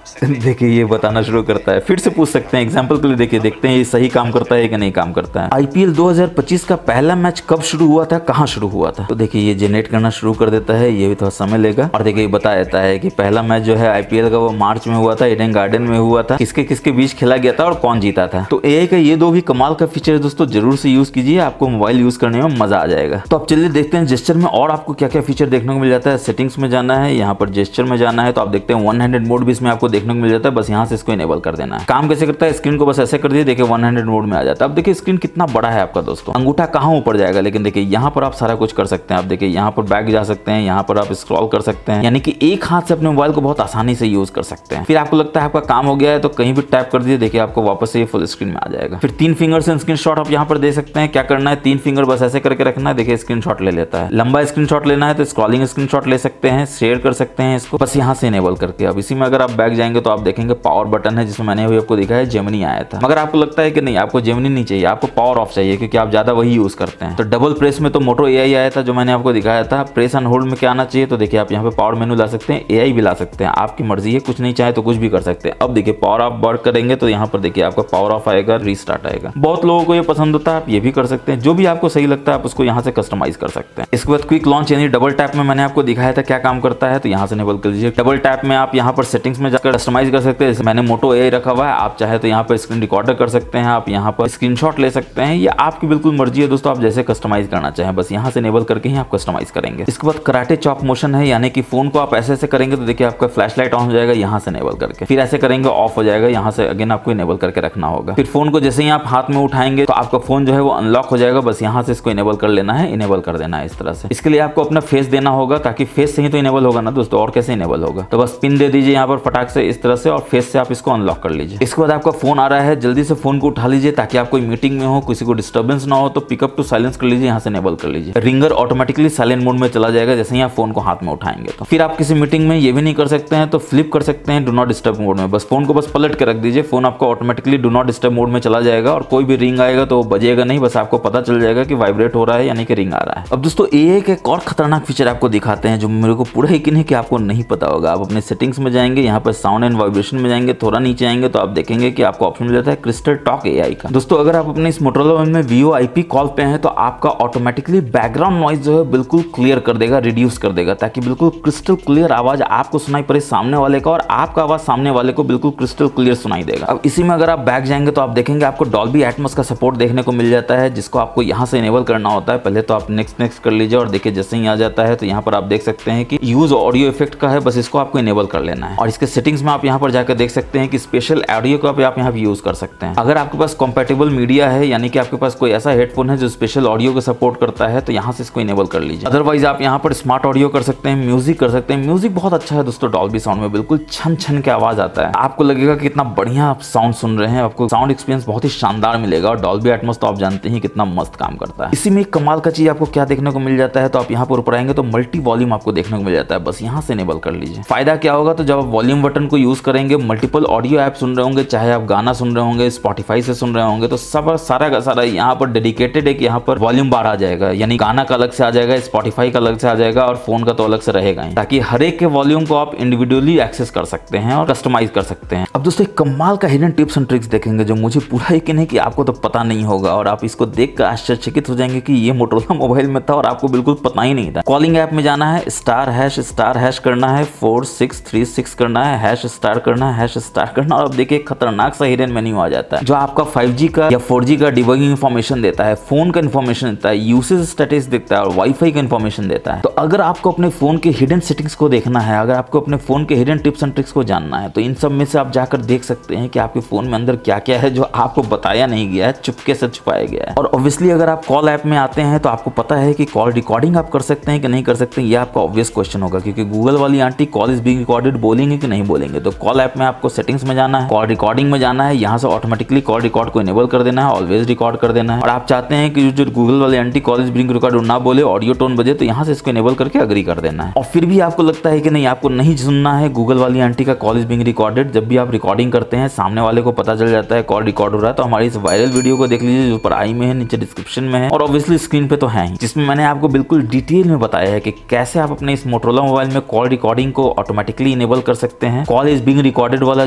देखिए ये बताना शुरू करता है, फिर से पूछ सकते हैं एग्जांपल के लिए, देखिए देखते हैं ये सही काम करता है कि नहीं काम करता है। आईपीएल 2025 का पहला मैच कब शुरू हुआ था, कहां शुरू हुआ था, तो देखिए ये जनरेट करना शुरू कर देता है, ये भी थोड़ा समय लेगा। और देखिए बता देता है कि पहला मैच जो है आईपीएल का वो मार्च में हुआ था, ईडन गार्डन में हुआ था, किसके किसके बीच खेला गया था और कौन जीता था। तो एआई का ये दो भी कमाल का फीचर है दोस्तों, जरूर से यूज कीजिए, आपको मोबाइल यूज करने में मजा आ जाएगा। तो अब चलिए देखते हैं जेस्चर में और आपको क्या क्या फीचर देखने को मिल जाता है। सेटिंग्स में जाना है, यहाँ पर जेस्चर में जाना है, तो आप देखते हैं 1 हैंडेड मोड भी इसमें आपको देखने को मिल जाता है, बस यहाँ इसको इनेबल कर देना है। काम कैसे करता है, स्क्रीन को बस ऐसे कर दिए, देखिए 1 हैंडेड मोड में आ जाता है। अब देखिए स्क्रीन कितना बड़ा है आपका दोस्तों, अंगूठा कहाँ ऊपर जाएगा, लेकिन देखिए यहाँ पर आप सारा कुछ कर सकते हैं। आप देखिए यहाँ पर बैक जा सकते हैं, यहाँ पर आप स्क्रॉल कर सकते हैं, यानी कि एक हाथ से अपने मोबाइल को बहुत आसानी से यूज कर सकते हैं। फिर आपको लगता है आपका काम हो गया है तो कहीं भी टैप कर दिए, देखिए आपको वापस से ये फुल स्क्रीन में आ जाएगा। फिर 3 फिंगर से स्क्रीनशॉट आप यहाँ पर दे सकते हैं। क्या करना है, 3 फिंगर बस ऐसे करके रखना है, देखिए स्क्रीनशॉट ले लेता है। लंबा स्क्रीनशॉट लेना है तो स्क्रॉलिंग स्क्रीनशॉट ले सकते हैं, शेयर कर सकते हैं इसको बस यहाँ से इनेबल करके। अब इसी में अगर आप बैक जाएंगे तो आप देखेंगे पावर बटन है, जिसमें मैंने अभी आपको दिखा है जेमिनी आया था, मगर आपको लगता है कि नहीं आपको जेमिनी नहीं चाहिए, आपको पावर ऑफ चाहिए, क्योंकि आप ज्यादा वही यूज करते हैं। तो डबल प्रेस में तो मोटो एआई आया था जो मैंने आपको दिखाया था। प्रेस एंड होल्ड में क्या आना चाहिए, तो देखिए आप यहाँ पे पावर मेनू ला सकते हैं, एआई भी ला सकते हैं, आपकी मर्जी है, कुछ नहीं चाहे तो कुछ भी कर सकते हैं। अब देखिए पावर ऑफ वर्क करेंगे तो यहाँ पर देखिए आपका पावर ऑफ आएगा, रीस्टार्ट आएगा। बहुत लोगों को ये पसंद होता है, आप ये भी कर सकते हैं, जो भी आपको सही लगता है आप उसको यहाँ से कस्टमाइज कर सकते हैं। इसके बाद क्विक लॉन्च यानी डबल टैप में मैंने आपको दिखाया था क्या काम करता है, तो यहाँ से इनेबल कर लीजिए। डबल टैप में आप यहाँ पर सेटिंग्स में जाकर कस्टमाइज कर सकते हैं। मैंने मोटो AI रखा हुआ है, आप चाहे तो यहाँ पर स्क्रीन रिकॉर्डर कर सकते हैं, आप यहाँ पर स्क्रीनशॉट ले सकते हैं, ये आपकी बिल्कुल मर्जी है दोस्तों, आप जैसे कस्टमाइज करना चाहें बस यहाँ से इनेबल करके ही आप कस्टमाइज करेंगे। इसके बाद कराटे चॉप मोशन है, यानी कि फोन को आप ऐसे ऐसे करेंगे तो देखिए आपका फ्लैश लाइट ऑन हो जाएगा यहाँ से इनेबल करके, फिर ऐसे करेंगे ऑफ हो जाएगा, यहाँ से अगेन आपको इनेबल करके रखना होगा। फिर फोन को जैसे ही आप हाथ में उठाएंगे तो आपका फोन जो है वो अनलॉक हो जाएगा, बस यहाँ से इसको इनेबल कर लेना है, इनेबल कर देना है इस तरह से। इसके लिए आपको अपना फेस देना होगा, ताकि फेस से ही तो इनेबल होगा ना दोस्तों, और कैसे इनेबल होगा। तो बस पिन दे दीजिए यहाँ पर फटाक से इस तरह से, और फेस से आप इसको अनलॉक कर लीजिए। इसके बाद आपका फोन आ रहा है, जल्दी से फोन को उठा लीजिए, ताकि आप कोई मीटिंग में हो, किसी को डिस्टर्बेंस ना हो, तो पिकअप टू साइलेंस कर लीजिए, यहाँ से इनेबल कर लीजिए। रिंगर ऑटोमेटिकली साइलेंट मोड में चला जाएगा जैसे ही आप फोन को हाथ में उठाएंगे। तो फिर आप किसी मीटिंग में ये भी नहीं कर सकते हैं तो फ्लिप कर सकते हैं डू नॉट डिस्टर्ब मोड में, बस फोन को बस पलट के रख दीजिए, फोन आपका automatically do not disturb mode में चला जाएगा, और कोई भी रिंग आएगा तो बजेगा नहीं, बस आपको पता चल जाएगा कि वाइब्रेट हो रहा है, यानी कि रिंग आ रहा है। अब दोस्तों AI का एक और खतरनाक फीचर आपको दिखाते हैं, जो मेरे को पूरा यकीन है कि आपको नहीं पता होगा। आप अपने सेटिंग्स में जाएंगे, यहाँ पर साउंड एंड वाइब्रेशन में जाएंगे, थोड़ा नीचे आएंगे तो आप देखेंगे कि आपको ऑप्शन मिल जाता है क्रिस्टल टॉक AI का। दोस्तों अगर आप अपने इस मोटोरोला मोबाइल में VoIP कॉल पे हैं तो आपका ऑटोमेटिकली बैकग्राउंड नॉइज जो है बिल्कुल क्लियर कर देगा, रिड्यूस कर देगा, ताकि बिल्कुल क्रिस्टल क्लियर आवाज आपको सुनाई पड़े सामने वाले का, और आपका आवाज सामने वाले को बिल्कुल क्रिस्टल क्लियर सुनाई देगा। अब इसी में अगर आप बैक जाएंगे तो आप देखेंगे आपको डॉल्बी एटमॉस का सपोर्ट देखने को मिल जाता है, जिसको आपको यहाँ से इनेबल करना होता है। पहले तो आप नेक्स्ट कर लीजिए, और देखिए जैसे ही आ जाता है तो यहाँ पर आप देख सकते हैं कि यूज ऑडियो इफेक्ट का है, बस इसको आपको इनेबल कर लेना है। और इसके सेटिंग्स में आप यहाँ पर जाकर देख सकते हैं कि स्पेशल ऑडियो को आप यहाँ यूज कर सकते हैं। अगर आपके पास कंपैटिबल मीडिया है, यानी कि आपके पास कोई ऐसा हेडफोन है जो स्पेशल ऑडियो को सपोर्ट करता है, तो यहाँ से इसको इनेबल कर लीजिए। अदरवाइज आप यहाँ पर स्मार्ट ऑडियो कर सकते हैं, म्यूजिक कर सकते हैं। म्यूजिक बहुत अच्छा है दोस्तों, डॉल्बी साउंड में बिल्कुल छन छन के आवाज आता है, आपको लगेगा कि कितना बढ़िया आप साउंड सुन रहे हैं, आपको साउंड एक्सपीरियंस बहुत ही शानदार मिलेगा। और डॉल्बी एटमॉस तो आप जानते हैं कितना मस्त काम करता है। इसी में एक कमाल का चीज आपको क्या देखने को मिल जाता है, तो आप यहाँ पर ऊपर आएंगे तो मल्टी वॉल्यूम आपको देखने को मिल जाता है, बस यहाँ से इनेबल कर लीजिए। फायदा क्या होगा, तो जब आप वॉल्यूम बटन को यूज करेंगे, मल्टीपल ऑडियो ऐप सुन रहे होंगे, चाहे आप गाना सुन रहे होंगे, स्पॉटिफाई से सुन रहे होंगे, तो सब सारा का सारा यहाँ पर डेडिकेटेड है कि यहाँ पर वॉल्यूम बार आ जाएगा, यानी गाना का अलग से आ जाएगा, स्पॉटिफाई का अलग से आ जाएगा, और फोन का तो अलग से रहेगा ही, ताकि हर एक के वॉल्यूम को आप इंडिविजुअली एक्सेस कर सकते हैं और कस्टमाइज कर सकते हैं। अब दोस्तों एक कमाल का हिडन टिप्स एंड ट्रिक्स देखेंगे, जो मुझे पूरा यकीन है कि आपको तो पता नहीं होगा, और आप इसको देखकर आश्चर्यचकित हो जाएंगे कि ये मोटोरोला मोबाइल में था और आपको बिल्कुल पता ही नहीं था। कॉलिंग ऐप में जाना है, *#* करना है, 4636 करना है, #* करना है, #* करना, और अब देखिए खतरनाक सा हिडन मेन्यू आ जाता है, जो आपका 5G का या 4G का डिबगिंग इन्फॉर्मेशन देता है, फोन का इन्फॉर्मेशन देता है, यूसेज स्टेटस देता है, और वाईफाई का इन्फॉर्मेशन देता है। तो अगर आपको अपने फोन के हिडन सेटिंग्स को देखना है, अगर आपको अपने फोन के हिडन टिप्स एंड ट्रिक्स को जानना है, तो इन सब में से आप जाकर देख सकते हैं कि आपके फोन में अंदर क्या क्या है जो आपको बताया नहीं गया है, चुपके से छुपाया गया है। और ऑब्वियसली अगर आप कॉल ऐप में आते हैं तो आपको पता है कि कॉल रिकॉर्डिंग आप कर सकते हैं कि नहीं कर सकते, ये आपका ऑब्वियस क्वेश्चन होगा, क्योंकि गूगल वाली aunty call is being recorded बोलेंगे कि नहीं बोलेंगे। तो कॉल ऐप में आपको सेटिंग्स में जाना है, कॉल रिकॉर्डिंग में जाना है, यहाँ से ऑटोमेटिकली कॉल रिकॉर्ड को इनेबल कर देना है, ऑलवेज रिकॉर्ड कर देना है। और आप चाहते हैं कि जो गूगल वाली aunty call is being recorded ना बोले, ऑडियो टोन बजे, तो यहाँ से इसको इनेबल करके अग्री कर देना है। और फिर भी आपको लगता है कि नहीं, आपको नहीं सुनना है गूगल वाली आंटी का कॉल इज बीइंग रिकॉर्डेड, जब भी आप रिकॉर्डिंग करते हैं सामने वाले को पता चल जाता है कॉल रिकॉर्ड हो रहा है, तो हमारी इस वायरल वीडियो को देख लीजिए, जो ऊपर आई में है, नीचे डिस्क्रिप्शन में है, और ऑब्वियसली स्क्रीन पे तो है ही, जिसमें मैंने आपको बिल्कुल डिटेल में बताया है कि कैसे आप अपने इस मोटोरोला मोबाइल में कॉल रिकॉर्डिंग को ऑटोमेटिकली इनेबल कर सकते हैं। कॉल इज बीइंग रिकॉर्डेड वाला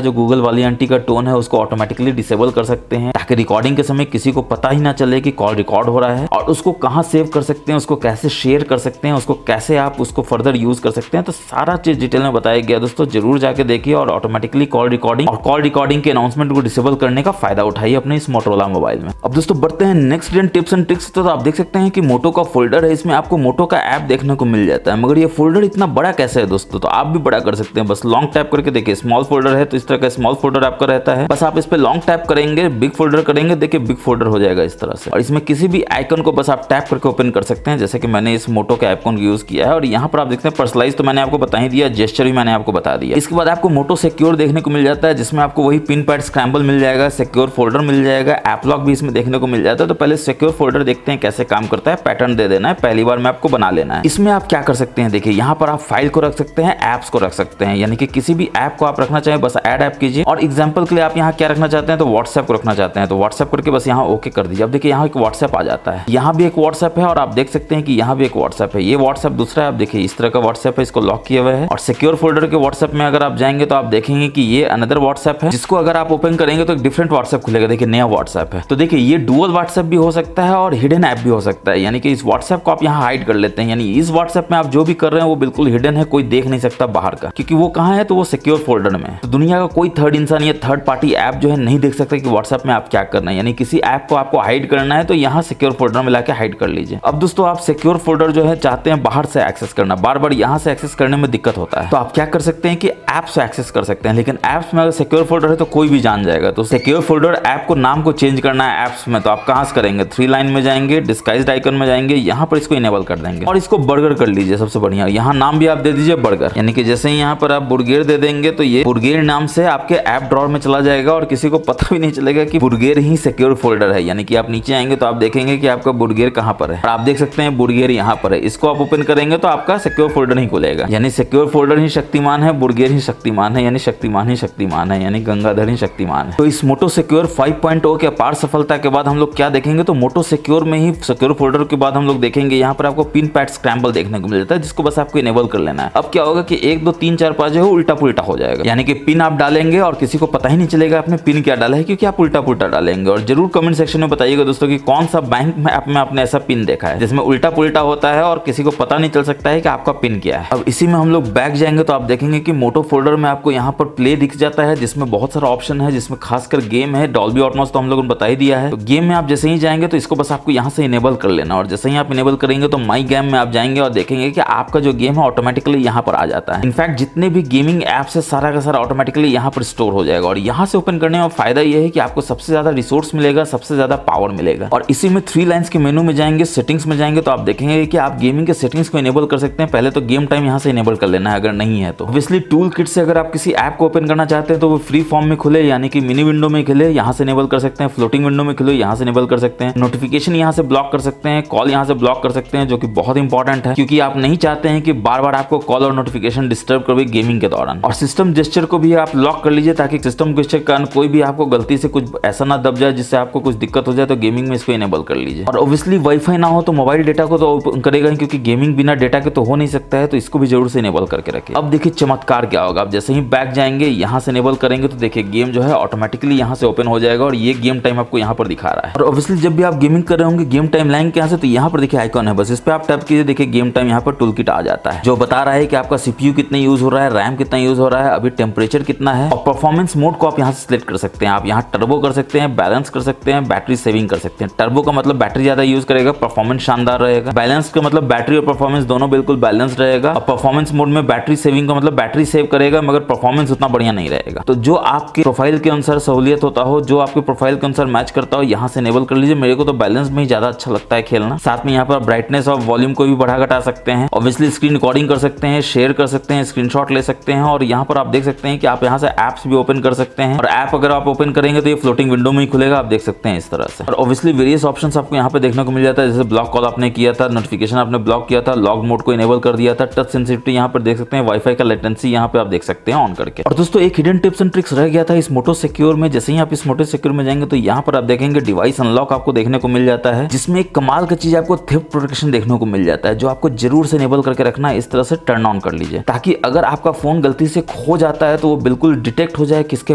जो गूगल वाली आंटी का टोन है उसको ऑटोमेटिकली डिसेबल कर सकते हैं, ताकि रिकॉर्डिंग के समय किसी को पता ही ना चले कि कॉल रिकॉर्ड हो रहा है। और उसको कहां सेव कर सकते हैं, उसको कैसे शेयर कर सकते हैं, उसको कैसे आप उसको फर्दर यूज कर सकते हैं, तो सारा चीज डिटेल में बताया गया दोस्तों, जरूर जाके देखिए और ऑटोमेटिकली कॉल रिकॉर्डिंग के अनाउंसमेंट को डिसेबल करने का फायदा उठाइए अपने इस मोटोरोला मोबाइल में। अब दोस्तों बढ़ते हैं नेक्स्ट टिप्स एंड ट्रिक्स। तो आप देख सकते हैं कि मोटो का फोल्डर है, इसमें आपको मोटो का ऐप देखने को मिल जाता है, मगर ये फोल्डर इतना बड़ा कैसे है दोस्तों, तो आप भी बड़ा कर सकते हैं। बस लॉन्ग टैप करके देखिए, स्मॉल फोल्डर है तो इस तरह का स्मॉल फोल्डर आपका रहता है, बस आप इस पे लॉन्ग टैप करेंगे, बिग फोल्डर करेंगे, देखिए बिग फोल्डर हो जाएगा इस तरह से। और इसमें किसी भी आइकन को बस आप टैप करके ओपन कर सकते हैं, जैसे कि मैंने इस मोटो के आइकन को यूज किया है। और यहाँ पर आप देखते हैं पर्सनलाइज तो मैंने आपको बता ही दिया, जेस्चर भी मैंने आपको बता दिया। इसके बाद आपको मोटो सिक्योर देखने को मिल जाता है, जिसमें आपको वही पिन पैड स्क्रैम्बल मिल जाएगा, सिक्योर फोल्डर मिल जाएगा, ऐप लॉक भी इसमें देखने को मिल जाता है। तो पहले सिक्योर फोल्डर देखते हैं कैसे काम करता है, पैटर्न दे देना है, पहली बार में आपको बना लेना है। इसमें आप क्या कर सकते हैं, देखिए यहाँ पर आप फाइल को रख सकते हैं, एप्स को रख सकते हैं, यानी कि किसी भी ऐप को आप रखना चाहें बस ऐड ऐप कीजिए। और एग्जांपल के लिए आप यहाँ क्या रखना चाहते हैं, तो व्हाट्सएप को रखना चाहते हैं तो व्हाट्सएप करके बस यहाँ ओके कर दीजिए। अब देखिए यहाँ एक व्हाट्सएप आ जाता है, यहाँ भी एक व्हाट्सएप है, और आप देख सकते हैं कि यहाँ भी एक व्हाट्सएप है। ये व्हाट्सएप दूसरा है, आप देखिए इस तरह का व्हाट्सएप है, इसको लॉक किया हुआ है। और सिक्योर फोल्डर के व्हाट्सएप में अगर आप जाएंगे तो आप देखेंगे कि ये अनदर व्हाट्सएप है, जिसको अगर आप ओपन करेंगे तो एक डिफरेंट व्हाट्सएप खुलेगा, देखिए नया व्हाट्सएप है। तो देखिए ये डुअल व्हाट्सएप भी हो सकता है और हिडन ऐप भी हो सकता है, यानी कि इस व्हाट्सएप को आप यहाँ हाइड कर लेते हैं, यानी इस व्हाट्सएप में आप जो भी कर रहे हैं वो बिल्कुल हिडन है, कोई देख नहीं सकता बाहर का, क्योंकि वो कहाँ है, तो वो सिक्योर फोल्डर में। तो दुनिया का कोई थर्ड इंसान या थर्ड पार्टी ऐप जो है नहीं देख सकता कि व्हाट्सएप में आप क्या करना है, यानी किसी ऐप को आपको हाइड करना है तो यहाँ सिक्योर फोल्डर में लाके हाइड कर लीजिए। अब दोस्तों आप सिक्योर फोल्डर जो है चाहते हैं बाहर से एक्सेस करना, बार बार यहाँ से एक्सेस करने में दिक्कत होता है, तो आप क्या कर सकते हैं कि ऐप से एक्सेस कर सकते हैं। लेकिन ऐप्स में अगर सिक्योर फोल्डर है तो कोई भी जान जाएगा। तो सिक्योर फोल्डर ऐप को नाम को चेंज करना है ऐप्स में, तो आप कहां से करेंगे, 3 लाइन में जाएंगे, डिस्गाइज्ड आइकन में जाएंगे, यहाँ पर इसको इनेबल कर देंगे और इसको बर्गर कर लीजिए। सबसे बढ़िया यहाँ नाम भी आप दे दीजिए बर्गर, यानी कि जैसे ही यहाँ पर आप बुर्गेर दे देंगे तो ये बुर्गेर नाम से आपके ऐप ड्रॉअर में चला जाएगा और किसी को पता भी नहीं चलेगा कि बुर्गेर ही सिक्योर फोल्डर है। यानी कि आप नीचे आएंगे तो आप देखेंगे कि आपका बुर्गेर कहां पर है और आप देख सकते हैं बुर्गेर यहाँ पर है। इसको आप ओपन करेंगे तो आपका सिक्योर फोल्डर नहीं खुलेगा, यानी सिक्योर फोल्डर ही शक्तिमान है, बुर्गेर ही शक्तिमान है, यानी शक्तिमान ही शक्तिमान है, यानी गंगाधर ही शक्तिमान है। तो इस मोटो सिक्योर 5.0 के अपार सफलता के बाद हम लोग क्या देखेंगे, तो मोटो सिक्योर में ही सिक्योर फोल्डर के बाद हम लोग देखेंगे यहाँ पर आपको पिन पैड स्क्रैम्बल देखने को मिल जाता है, जिसको बस आपको इनेबल कर लेना है। अब क्या होगा कि 1 2 3 4 5 जो है उल्टा पुल्टा हो जाएगा, यानी कि पिन आप डालेंगे और किसी को पता ही नहीं चलेगा आपने पिन क्या डाला है, क्योंकि आप उल्टा पुल्टा डालेंगे। और जरूर कमेंट सेक्शन में बताइएगा दोस्तों कि कौन सा बैंक में ऐप में आपने ऐसा पिन देखा है जिसमें उल्टा पुल्टा होता है और किसी को पता नहीं चल सकता है कि आपका पिन क्या है। अब इसी में हम लोग बैक जाएंगे तो आप देखेंगे कि मोटो फोल्डर में आपको यहाँ पर प्ले दिख जाता है, जिसमें बहुत सारा ऑप्शन है, जिसमें खासकर गेम है। डॉल्बी एटमॉस तो हम लोगों ने बता ही दिया है। तो गेम में आप जैसे ही जाएंगे तो इसको बस आपको यहाँ से इनेबल कर लेना और जैसे ही आप इनेबल करेंगे तो माई गेम में आप जाएंगे और देखेंगे कि आपका जो गेम है ऑटोमेटिकली यहाँ पर आ जाता है। इनफैक्ट जितने भी गेमिंग एप्स है सारा का सारा ऑटोमेटिकली यहाँ पर स्टोर हो जाएगा और यहाँ से ओपन करने में फायदा यह है कि आपको सबसे ज्यादा रिसोर्स मिलेगा, सबसे ज्यादा पावर मिलेगा। और इसी में 3 लाइन्स के मेनू में जाएंगे, सेटिंग्स में जाएंगे तो आप देखेंगे कि आप गेमिंग के सेटिंग्स को इनेबल कर सकते हैं। पहले तो गेम टाइम यहाँ से इनेबल कर लेना है अगर नहीं है तो। ऑब्वियसली टूल किट से अगर आप किसी ऐप को ओपन करना चाहते हैं तो वो फ्री फॉर्म में खुले, यानी कि मिनी विंडो में खुले, यहाँ से इनेबल कर सकते हैं। फ्लोटिंग विंडो में खुले, यहाँ से इनेबल कर सकते हैं। नोटिफिकेशन यहाँ से ब्लॉक कर सकते हैं, कॉल यहाँ से ब्लॉक कर सकते हैं, जो कि बहुत इंपॉर्टेंट है क्योंकि आप नहीं चाहते हैं कि बार बार आपको कॉल और नोटिफिकेशन डिस्टर्ब करे गेमिंग के दौरान। और सिस्टम जेस्चर को भी आप लॉक कर लीजिए ताकि सिस्टम जेस्चर के कारण कोई भी आपको गलती से कुछ ऐसा ना दब जाए जिससे आपको कुछ दिक्कत हो जाए, तो गेमिंग में इसको इनेबल कर लीजिए। और ऑब्वियसली वाईफाई ना हो तो मोबाइल डेटा को तो ओपन करेगा ही, क्योंकि गेमिंग बिना डेटा के तो हो नहीं सकता है, तो इसको भी जरूर से इनेबल करके रखिए। अब देखिए चमत्कार क्या होगा, आप जैसे ही बैक जाएंगे यहाँ से इनेबल करेंगे तो देखिए गेम जो है ऑटोमेटिकली यहाँ से ओपन हो जाएगा और ये गेम टाइम आपको यहाँ पर दिखा रहा है। और ऑब्वियसली जब भी आप गेमिंग कर रहे होंगे गेम टाइम लाइन के यहाँ से, तो यहाँ पर देखिए आइकॉन है, बस इस पे आप टैप कीजिए, देखिए गेम टाइम यहाँ पर टूल किट आ जाता है जो बता रहा है कि आपका सीपीयू कितना यूज हो रहा है, रैम कितना यूज हो रहा है, अभी टेम्परेचर कितना है। और परफॉर्मेंस मोड को आप यहाँ से सिलेक्ट कर सकते हैं। आप यहाँ टर्बो कर सकते हैं, बैलेंस कर सकते हैं, बैटरी सेविंग कर सकते हैं। टर्बो का मतलब बैटरी ज्यादा यूज करेगा, परफॉर्मेंस शानदार रहेगा। बैलेंस का मतलब बैटरी और परफॉर्मेंस दोनों बिल्कुल बैलेंस रहेगा। और परफॉर्मेंस मोड में बैटरी सेविंग का मतलब बैटरी सेव करेगा मगर परफॉर्मेंस उतना बढ़िया नहीं रहेगा। तो जो आपके प्रोफाइल के अनुसार सहूलियत होता हो, जो आपके प्रोफाइल के अनुसार मैच करता हो, यहाँ से इनेबल कर लीजिए। मेरे को तो बैलेंस में ही ज्यादा अच्छा लगता है खेलना। साथ में यहाँ पर ब्राइटनेस और वॉल्यूम को भी बढ़ा घटा सकते हैं। ऑब्वियसली स्क्रीन रिकॉर्डिंग कर सकते हैं, शेयर कर सकते हैं, स्क्रीनशॉट ले सकते हैं। और यहाँ पर आप देख सकते हैं कि आप यहाँ से एप्स भी ओपन कर सकते हैं। और ऐप अगर आप ओपन करेंगे तो ये फ्लोटिंग विंडो में ही खुलेगा, आप देख सकते हैं इस तरह से। और ऑब्वियसली वेरियस ऑप्शंस आपको यहाँ पे देखने को मिल जाता है, जैसे ब्लॉक कॉल आपने किया था, नोटिफिकेशन आपने ब्लॉक किया था, लॉग मोड को इनेबल कर दिया था, टच सेंसिटिविटी यहाँ पर देख सकते हैं, वाईफाई का लेटेंसी यहाँ पे आप देख सकते हैं ऑन करके। और दोस्तों एक हिडन टिप्स एंड ट्रिक्स रह गया था इस मोटो सिक्योर में। जैसे ही आप इस मोटो सिक्योर में जाएंगे तो यहाँ पर आप देखेंगे डिवाइस अनलॉक आपको देखने को मिल जाता है, जिसमें एक कमाल का चीज आपको थेफ्ट प्रोटेक्शन देखने को मिल जाता है, जो आपको जरूर से इनेबल करके रखना है। इस तरह से टर्न ऑन कर लीजिए ताकि अगर आपका फोन गलती से खो जाता है तो वो बिल्कुल डिटेक्ट हो जाए किसके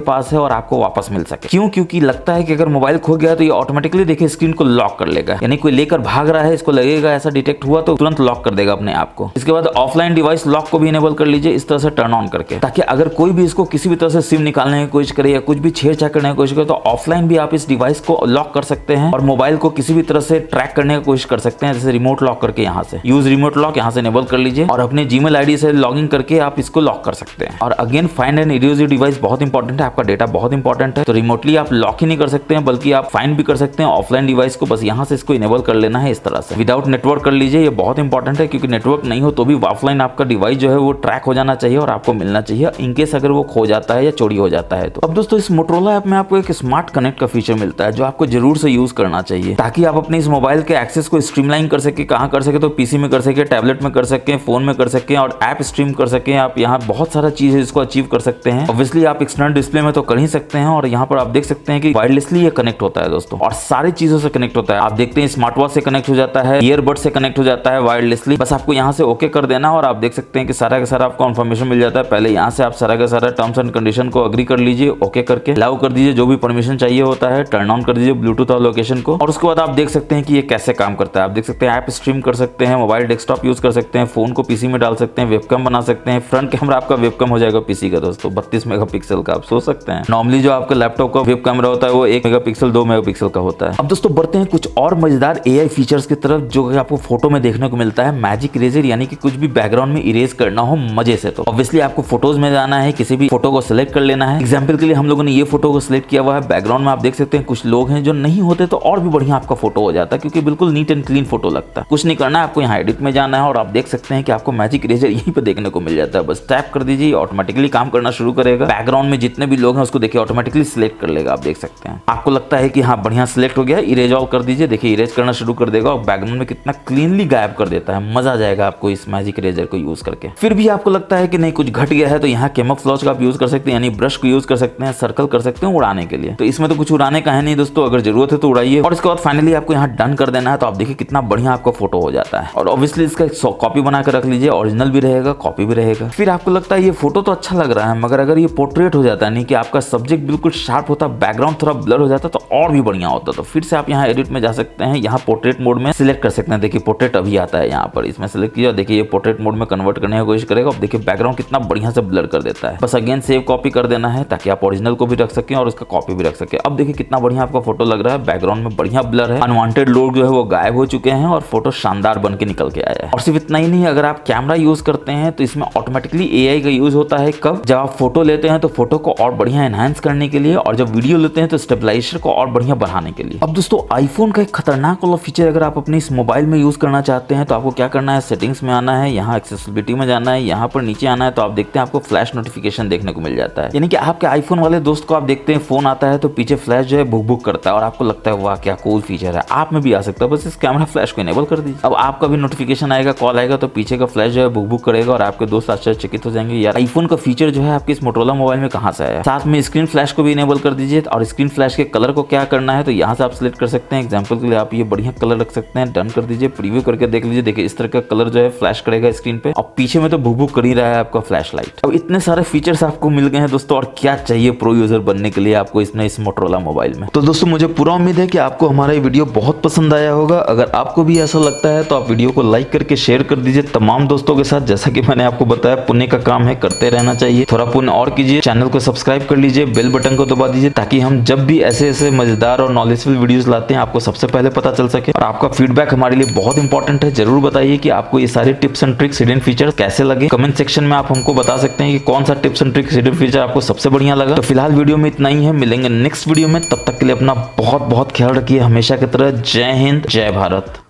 पास है और आपको वापस मिल सके। क्यों? क्योंकि लगता है कि अगर मोबाइल खो गया तो ये ऑटोमेटिकली देखिए स्क्रीन को लॉक कर लेगा, यानी कोई लेकर भाग रहा है, इसको लगेगा ऐसा डिटेक्ट हुआ तो तुरंत लॉक कर देगा अपने आप को। इसके बाद ऑफलाइन डिवाइस लॉक को भी इनेबल कर लीजिए इस तरह से टर्न ऑन करके, ताकि अगर कोई भी इसको किसी भी तरह से सिम निकालने की कोशिश करे या कुछ भी छेड़छाड़ करने की कोशिश करे तो ऑफलाइन भी आप इस डिवाइस को लॉक कर सकते हैं और मोबाइल को किसी भी तरह से ट्रैक करने की कोशिश कर सकते हैं, जैसे रिमोट लॉक करके यहाँ से यूज रिमोट लॉक यहाँ से इनेबल कर लीजिए और अपने जीमेल आईडी से लॉगिन करके आप इसको लॉक कर सकते हैं। और again find and erase device बहुत इंपॉर्टेंट है, आपका डेटा बहुत इंपॉर्टेंट है, तो रिमोटली आप लॉक ही नहीं कर सकते हैं बल्कि आप फाइंड भी कर सकते हैं ऑफलाइन डिवाइस को। बस यहाँ से इसको इनेबल कर लेना है इस तरह से, विदाउट नेटवर्क कर लीजिए, ये बहुत इंपॉर्टेंट है क्योंकि नेटवर्क नहीं हो तो भी ऑफलाइन आपका डिवाइस जो है वो ट्रैक हो जाना चाहिए और आपको मिलना चाहिए इनकेस अगर वो खो जाता है या चोरी हो जाता है तो। अब दोस्तों इस मोटोरोला ऐप में आपको एक स्मार्ट कनेक्ट का फीचर मिलता है जो आपको जरूर से यूज करना चाहिए ताकि आप अपने इस मोबाइल के एक्सेस को स्ट्रीमलाइन कर सके। कहाँ कर सके? तो पीसी में कर सके, टैबलेट में कर सके, फोन में कर सके और ऐप स्ट्रीम कर सके। आप यहाँ बहुत सारा चीज है इसको अचीव कर सकते हैं। ऑब्वियसली आप एक्सटर्नल डिस्प्ले में तो कर ही सकते हैं और यहाँ पर आप देख सकते हैं कि वायरलेसली ये कनेक्ट होता है दोस्तों और सारी चीजों से कनेक्ट होता है। आप देखते हैं स्मार्ट वॉच से कनेक्ट हो जाता है, ईयरबड से कनेक्ट हो जाता है वायरलेसली। बस आपको यहाँ से ओके कर देना और आप देख सकते हैं कि सारा का सारा आपको इन्फॉर्मेशन मिल जाता है। पहले यहाँ से आप सारा का सारा टर्म्स एंड कंडीशन को अग्री कर लीजिए, ओके करके अलाउ कर दीजिए, जो भी परमिशन चाहिए होता है टर्न ऑन कर दीजिए ब्लूटूथ और लोकेशन को। और उसके बाद आप देख सकते हैं कि ये कैसे काम करता है। आप देख सकते हैं ऐप स्ट्रीम कर सकते हैं, मोबाइल डेस्कटॉप यूज कर सकते हैं, फोन को पीसी में डाल सकते हैं, वेबकैम बना सकते हैं, फ्रंट कैमरा आपका वेबकैम हो जाएगा पीसी का दोस्तों, 32 मेगापिक्सल का, आप सोच सकते हैं। नॉर्मली जो आपका लैपटॉप का वेब कैमरा होता है वो 1 मेगापिक्सल 2 मेगापिक्सल का होता है। अब दोस्तों बढ़ते हैं कुछ और मजेदार एआई फीचर्स की तरफ जो कि आपको फोटो में देखने को मिलता है। मैजिक इरेजर, यानी कि कुछ भी बैकग्राउंड में इरेज करना हो मजे से, तो ऑब्वियसली आपको फोटोज में जाना है, किसी भी फोटो को सिलेक्ट कर लेना है। एग्जाम्पल के लिए हम लोगों ने ये फोटो को सिलेक्ट किया हुआ है, बैकग्राउंड में आप देख सकते हैं कुछ लोग हैं जो नहीं होते तो और भी बढ़िया आपका फोटो हो जाता है, क्योंकि बिल्कुल नीट एंड क्लीन फोटो लगता है। कुछ नहीं करना है, आपको यहाँ एडिट में जाना है और आप देख सकते हैं कि आपको मैजिक इरेजर यहीं पे देखने को मिल जाता है। बस टैप कर दीजिए, ऑटोमेटिकली काम करना शुरू करेगा। बैकग्राउंड में जितने भी लोग हैं उसको देखिए ऑटोमेटिकली सिलेक्ट कर लेगा। आप देख सकते हैं, आपको लगता है कि हाँ बढ़िया सिलेक्ट हो गया, इरेज ऑल कर दीजिए, देखिए इरेज करना शुरू कर देगा और बैकग्राउंड में कितना क्लीनली गायब कर देता है। मजा आ जाएगा आपको इस मैजिक इरेजर को यूज करके। फिर भी आपको लगता है कि नहीं कुछ घट गया है, तो यहाँ कैमोफ्लेज का आप यूज कर सकते हैं, यानी ब्रश को यूज कर सकते हैं, सर्कल कर सकते हैं उड़ाने के लिए। तो इसमें तो कुछ उड़ाने का है नहीं दोस्तों, अगर जरूरत है तो उड़ाइए। और इसके बाद फाइनली आपको यहाँ डन कर देना है, तो आप देखिए कितना बढ़िया आपका फोटो हो जाता है। और ऑब्वियसली इसका कॉपी बना कर रख लीजिए, ओरिजिनल भी रहेगा, कॉपी भी रहेगा। फिर आपको लगता है ये फोटो तो अच्छा लग रहा है, मगर अगर ये पोर्ट्रेट हो जाता है, नहीं कि आपका सब्जेक्ट बिल्कुल शार्प होता, बैकग्राउंड थोड़ा ब्लर हो जाता, तो और भी बढ़िया होता। तो फिर से आप यहाँ एडिट में जा सकते हैं, यहाँ पोर्ट्रेट मोड में सिलेक्ट कर सकते हैं। देखिए पोर्ट्रेट अभी आता है यहाँ पर, इसमें सिलेक्ट किया, देखिए ये पोर्ट्रेट मोड में कन्वर्ट करने की कोशिश करेगा। अब देखिए बैकग्राउंड कितना बढ़िया से ब्लर कर देता है। बस अगेन सेव कॉपी कर देना है ताकि आप ओरिजिनल को भी रख सकें और उसका कॉपी भी रख सकें। अब देखिए कितना बढ़िया आपका फोटो लग रहा है, बैकग्राउंड में बढ़िया ब्लर है, अनवांटेड लोग जो है वो गायब हो चुके हैं और फोटो शानदार बन के निकल के आया है। और सिर्फ इतना ही नहीं, अगर आप कैमरा यूज करते हैं तो इसमें ऑटोमेटिकली एआई का यूज होता है। कब? जब आप फोटो लेते हैं तो फोटो को और बढ़िया एनहांस करने के लिए, और जब वीडियो लेते हैं तो स्टेबलाइजर को और बढ़िया बढ़ाने के लिए। अब दोस्तों आईफोन का एक खतरनाक वाला फीचर अगर आप अपने इस मोबाइल में यूज करना चाहते हैं तो आपको क्या करना है, सेटिंग्स में आना है, यहाँ एक्सेसिबिलिटी में जाना है, यहाँ पर नीचे आना है, तो आप देखते हैं आपको फ्लैश नोटिफिकेशन देखने को मिल जाता है। यानी कि आपके आईफोन वाले दोस्त को आप देखते हैं फोन आता है तो पीछे फ्लैश जो है बुक बुक करता है और आपको लगता है वाह क्या कूल फीचर है। आप में भी आ सकता है, बस इस कैमरा फ्लैश को इनेबल कर दीजिए। अब आपका भी नोटिफिकेशन आएगा, कॉल आएगा, तो पीछे का फ्लैश जो है बुक बुक करेगा और आपके दोस्त आश्चर्यचकित हो जाएंगे यार आईफोन का फीचर जो है आपके इस मोटोरोला मोबाइल में कहां से आया। साथ में स्क्रीन फ्लैश को भी इनेबल कर दीजिए। और स्क्रीन फ्लैश के कलर को क्या करना है तो यहाँ से आप सिलेक्ट कर सकते हैं। एग्जाम्पल के लिए आप ये बढ़िया कलर रख सकते हैं, डन कर दीजिए, प्रीव्यू करके देख लीजिए। देखिए इस तरह का कलर जो है फ्लैश करेगा स्क्रीन पे, और पीछे में तो बुक बुक कर ही रहा है आपका फ्लैश लाइट। अब इतने सारे फीचर्स आपको मिल गए हैं दोस्तों, और क्या चाहिए प्रो यूजर बनने के लिए आपको इसमें इस मोटोरोला मोबाइल में। तो दोस्तों मुझे पूरा उम्मीद है कि आपको हमारा ये वीडियो बहुत पसंद आया होगा। अगर आपको भी ऐसा लगता है तो आप वीडियो को लाइक करके शेयर कर दीजिए तमाम दोस्तों के साथ। जैसा कि मैंने आपको बताया पुण्य का काम है, करते रहना चाहिए। थोड़ा पुण्य और कीजिए, चैनल को सब्सक्राइब कर लीजिए, बेल बटन को दबा दीजिए ताकि हम जब भी ऐसे ऐसे मजेदार और नॉलेजफुल वीडियोस लाते हैं आपको सबसे पहले पता चल सके। और आपका फीडबैक हमारे लिए बहुत इंपॉर्टेंट है। जरूर बताइए कि आपको ये सारे tips and tricks, hidden feature कैसे लगे। कमेंट सेक्शन में आप हमको बता सकते हैं कि कौन सा tips and tricks, hidden feature आपको सबसे बढ़िया लगा। तो फिलहाल वीडियो में इतना ही है, मिलेंगे नेक्स्ट वीडियो में। तब तक के लिए अपना बहुत बहुत ख्याल रखिए हमेशा की तरह। जय हिंद, जय भारत।